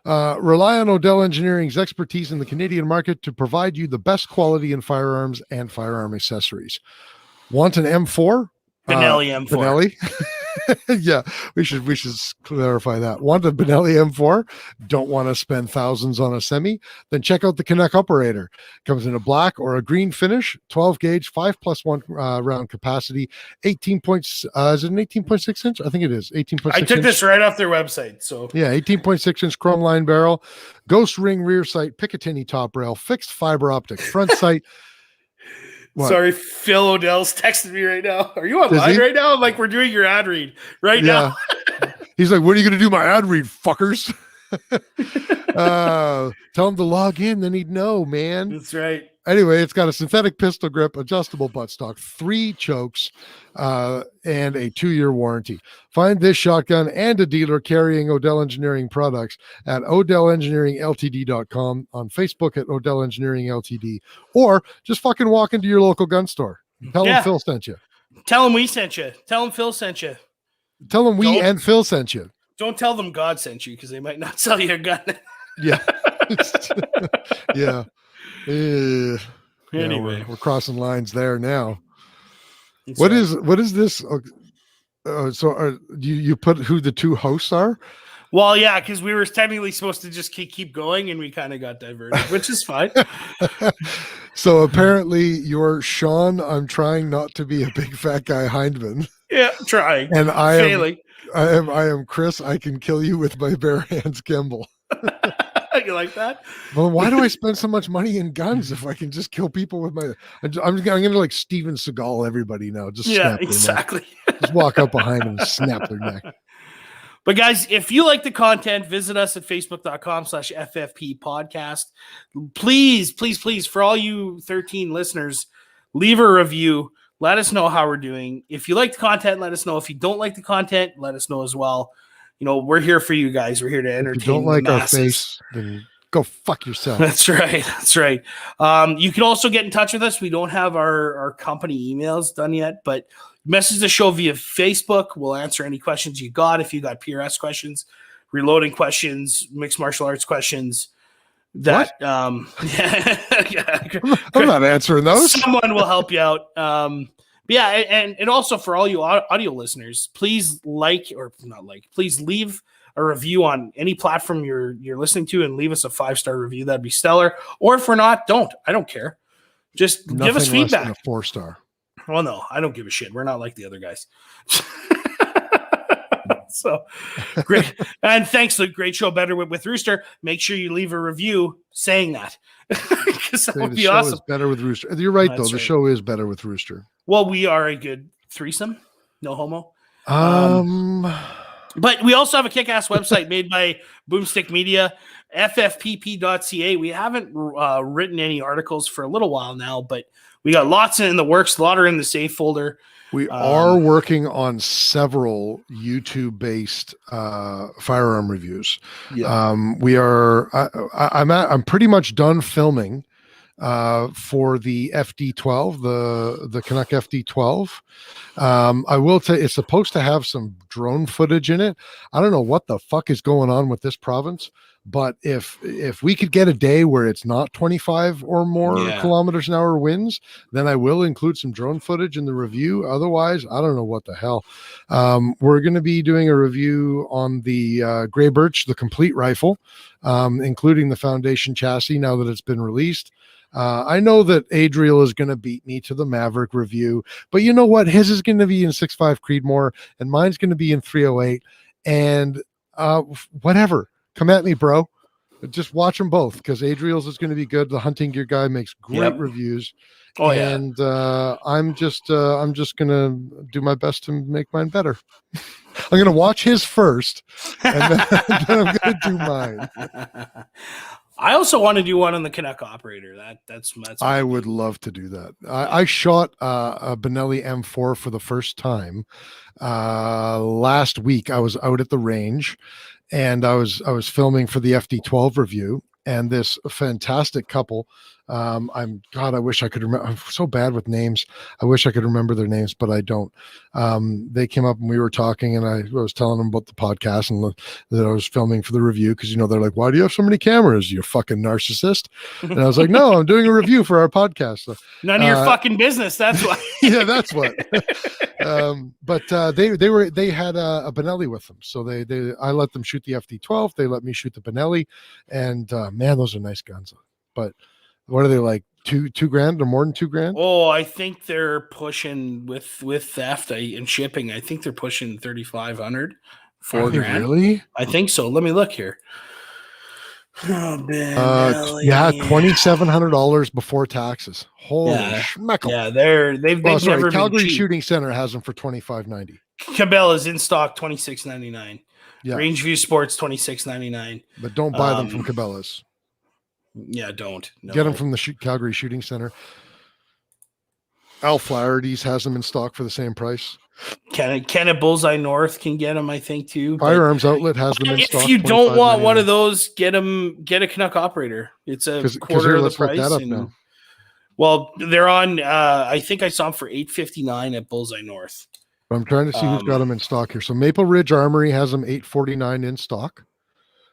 C: Rely on Odell Engineering's expertise in the Canadian market to provide you the best quality in firearms and firearm accessories. Want an M4?
B: Benelli M4.
C: Benelli? Yeah, we should clarify that. Want a Benelli M4? Don't want to spend thousands on a semi? Then check out the Canuck Operator. Comes in a black or a green finish, 12 gauge, 5+1 round capacity, 18 points. Is it an 18.6 inch? I think it is 18.6.
B: I took this right off their website. So
C: yeah, 18.6 inch chrome line barrel, ghost ring rear sight, Picatinny top rail, fixed fiber optic front sight. What?
B: Sorry, Phil Odell's texting me right now. Are you online right now? I'm like, we're doing your ad read right now.
C: He's like, when are you going to do my ad read, fuckers? Tell him to log in, then he'd know, man.
B: That's right.
C: Anyway, it's got a synthetic pistol grip, adjustable buttstock, 3 chokes, and a 2-year warranty. Find this shotgun and a dealer carrying Odell Engineering products at OdellEngineeringLTD.com, on Facebook at Odell Engineering Ltd, or just fucking walk into your local gun store. Tell them Phil sent you.
B: Tell them we sent you. Tell them Phil sent you.
C: Tell them and Phil sent you.
B: Don't tell them God sent you, because they might not sell you a gun.
C: Yeah. Yeah.
B: Anyway,
C: we're crossing lines there now.
B: that's
C: What
B: right.
C: is this? So you put who the two hosts are?
B: Well, yeah, because we were technically supposed to just keep going, and we kind of got diverted, which is fine.
C: So apparently you're Sean. I'm trying not to be a big fat guy Hindman,
B: Yeah, trying,
C: and
B: failing.
C: I am Chris. I can kill you with my bare hands, Kimball.
B: You like that?
C: Well, why do I spend so much money in guns if I can just kill people with my? I'm gonna like Steven Seagal everybody now. Just
B: Yeah,
C: snap their neck.
B: exactly.
C: Just walk up behind them and snap their neck.
B: But guys, if you like the content, visit us at facebook.com/FFP podcast. Please, please, please, for all you 13 listeners, leave a review. Let us know how we're doing. If you like the content, let us know. If you don't like the content, let us know as well. You know, we're here for you guys. We're here to entertain.
C: If you don't like
B: the
C: our
B: masses.
C: face, then go fuck yourself.
B: That's right. That's right. You can also get in touch with us. We don't have our company emails done yet, but message the show via Facebook. We'll answer any questions you got. If you got PRS questions, reloading questions, mixed martial arts questions, that
C: I'm not answering those.
B: Someone will help you out. Yeah, and also for all you audio listeners, please please leave a review on any platform you're listening to and leave us a 5-star review. That'd be stellar. Or if we're not, don't. I don't care. Just give us feedback.
C: Less than a 4-star.
B: Well, no, I don't give a shit. We're not like the other guys. So great. And thanks to the great show Better with Rooster. Make sure you leave a review saying that. Because that would be awesome.
C: Is better with Rooster. You're right,
B: That's
C: though. The
B: right.
C: show is better with Rooster.
B: Well, we are a good threesome. No homo. But we also have a kick-ass website made by Boomstick Media, ffpp.ca. We haven't written any articles for a little while now, but we got lots in the works, a lot are in the save folder.
C: We are working on several YouTube-based firearm reviews.
B: Yeah.
C: We are. I'm pretty much done filming for the FD12, the Canuck FD12. I will tell you, it's supposed to have some drone footage in it. I don't know what the fuck is going on with this province, but if we could get a day where it's not 25 or more kilometers an hour winds, then I will include some drone footage in the review. Otherwise, I don't know what the hell. We're going to be doing a review on the Gray Birch, the complete rifle, including the foundation chassis now that it's been released. I know that Adriel is going to beat me to the Maverick review, but you know what? His is going to be in 6.5 Creedmoor and mine's going to be in 308, and whatever. Come at me, bro. Just watch them both because Adriel's is going to be good. The hunting gear guy makes great reviews.
B: Oh,
C: and I'm just going to do my best to make mine better. I'm going to watch his first, and then I'm going to do mine.
B: I also want to do one on the Canuck operator. That's
C: I would love to do that. I shot a Benelli M4 for the first time last week. I was out at the range, and I was filming for the FD12 review, and this fantastic couple. I wish I could remember. I'm so bad with names. I wish I could remember their names, but I don't. They came up and we were talking, and I was telling them about the podcast and that I was filming for the review because, they're like, "Why do you have so many cameras, you fucking narcissist?" And I was like, "No, I'm doing a review for our podcast." So,
B: none of your fucking business. That's why.
C: Yeah, that's what. But they had a Benelli with them, so I let them shoot the FD12. They let me shoot the Benelli, and man, those are nice guns. But what are they like? $2,000 or more than $2,000?
B: Oh, I think they're pushing with theft and shipping. I think they're pushing 3,500, $4,000.
C: Really?
B: I think so. Let me look here. Oh,
C: $2,700 before taxes. Holy schmeckle.
B: Yeah, they've never
C: Calgary
B: been cheap.
C: Shooting Center has them for $2,590.
B: Cabela's in stock, $26.99.
C: Yeah.
B: Rangeview Sports, $26.99.
C: But don't buy them from Cabela's.
B: Yeah, don't. No.
C: Get them from the Calgary Shooting Center. Al Flaherty's has them in stock for the same price.
B: Kennett Bullseye North can get them, I think, too.
C: Firearms Outlet has them in stock.
B: If you don't want one of those, get a Canuck operator. It's a quarter of the price.
C: That up now.
B: Well, they're on. I think I saw them for $859 at Bullseye North.
C: I'm trying to see who's got them in stock here. So Maple Ridge Armory has them $849 in stock.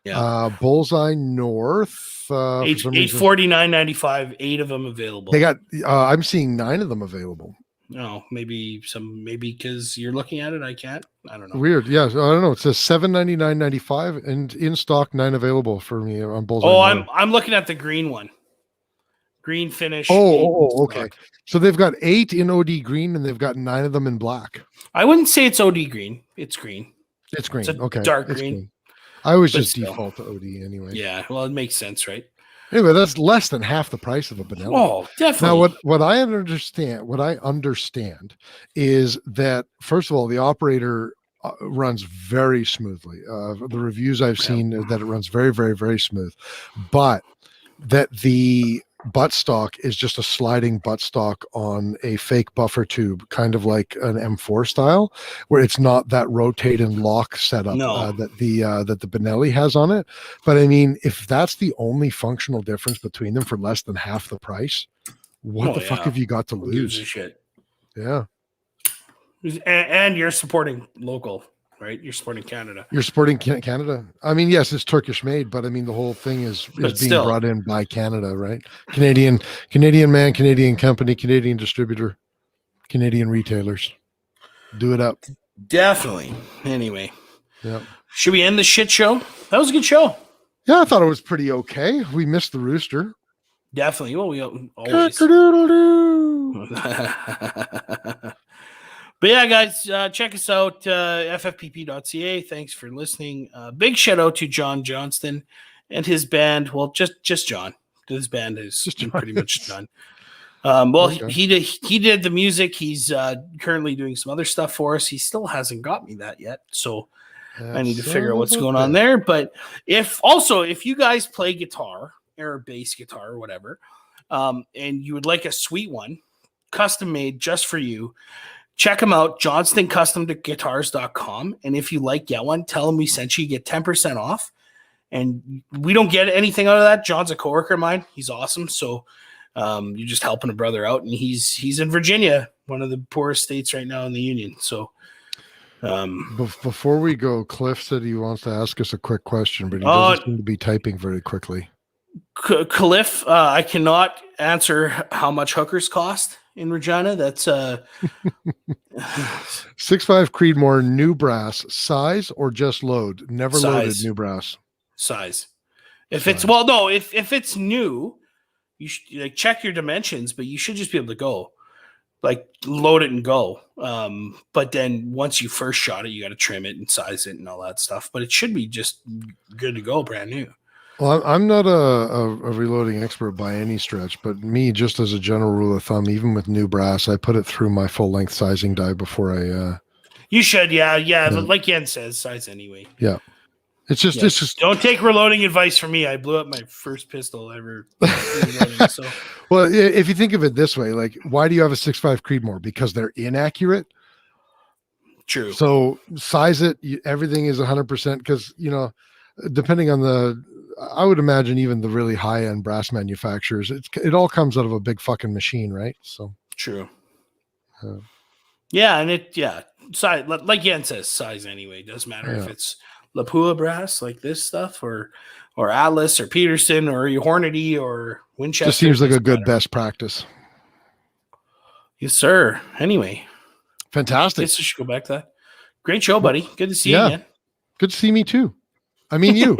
B: Yeah.
C: Bullseye North. For some reason,
B: 849.95, 8 of them available.
C: they got. I'm seeing 9 of them available.
B: No, maybe because you're looking at it, I can't. I don't know.
C: Weird. Yeah, I don't know. It says $799.95 and in stock, 9 available for me on Bullseye.
B: Oh,
C: North.
B: I'm looking at the green one. Green finish.
C: Okay. So they've got 8 in OD green and they've got 9 of them in black.
B: I wouldn't say it's OD green. It's green.
C: It's green.
B: It's a
C: okay.
B: dark
C: It's
B: green.
C: I always
B: But
C: just
B: still.
C: default to OD anyway.
B: Yeah, well, it makes sense, right?
C: Anyway, that's less than half the price of a Benelli.
B: Oh, definitely.
C: Now, what I understand is that first of all, the operator runs very smoothly. The reviews I've seen is that it runs very, very, very smooth, but that the buttstock is just a sliding buttstock on a fake buffer tube, kind of like an M4 style, where it's not that rotate and lock setup that the Benelli has on it. But I mean, if that's the only functional difference between them for less than half the price, what the fuck have you got to
B: Who gives a
C: lose?
B: shit?
C: Yeah.
B: And you're supporting local, right? You're supporting Canada.
C: You're supporting Canada. I mean, yes, it's Turkish made, but I mean, the whole thing is being brought in by Canada, right? Canadian man, Canadian company, Canadian distributor, Canadian retailers. Do it up.
B: Definitely. Anyway.
C: Yeah. Should
B: we end the shit show? That was a good show.
C: Yeah, I thought it was pretty okay. We missed the rooster.
B: Definitely. Well, we always. But yeah, guys, check us out, ffpp.ca. Thanks for listening. Big shout out to John Johnston and his band. Well, just John. His band is pretty much done. Okay. he did the music. He's currently doing some other stuff for us. He still hasn't got me that yet, so I need to figure out what's going on there. But if you guys play guitar or bass guitar or whatever, and you would like a sweet one, custom made just for you, check them out, johnstoncustomguitars.com. And if you get one, tell them we sent you. You get 10% off. And we don't get anything out of that. John's a coworker of mine. He's awesome. So you're just helping a brother out. And he's in Virginia, one of the poorest states right now in the Union. So
C: before we go, Cliff said he wants to ask us a quick question, but he doesn't seem to be typing very quickly.
B: Cliff, I cannot answer how much hookers cost in Regina. That's
C: 6.5 Creedmoor new brass, size or just load? Never loaded new brass.
B: Size. If it's new, you should check your dimensions, but you should just be able to go load it and go. But then once you first shot it, you got to trim it and size it and all that stuff. But it should be just good to go, brand new.
C: Well, I'm not a reloading expert by any stretch, but me, just as a general rule of thumb, even with new brass, I put it through my full length sizing die before I. You should, yeah. But like Yen says, size anyway. Yeah, it's just don't take reloading advice from me. I blew up my first pistol ever. So. Well, if you think of it this way, why do you have a 6.5 Creedmoor? Because they're inaccurate. True. So size it. Everything is 100% because depending on I would imagine even the really high-end brass manufacturers, it all comes out of a big fucking machine, right? So true. Size, like Yen says, size anyway. It doesn't matter if it's Lapua brass like this stuff, or Atlas, or Peterson, or Hornady, or Winchester. Just seems like a good best practice. Yes, sir. Anyway, fantastic. I guess I should go back to that. Great show, buddy. Good to see you again. Good to see me too. I mean you.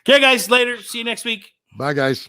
C: Okay, guys, later. See you next week. Bye, guys.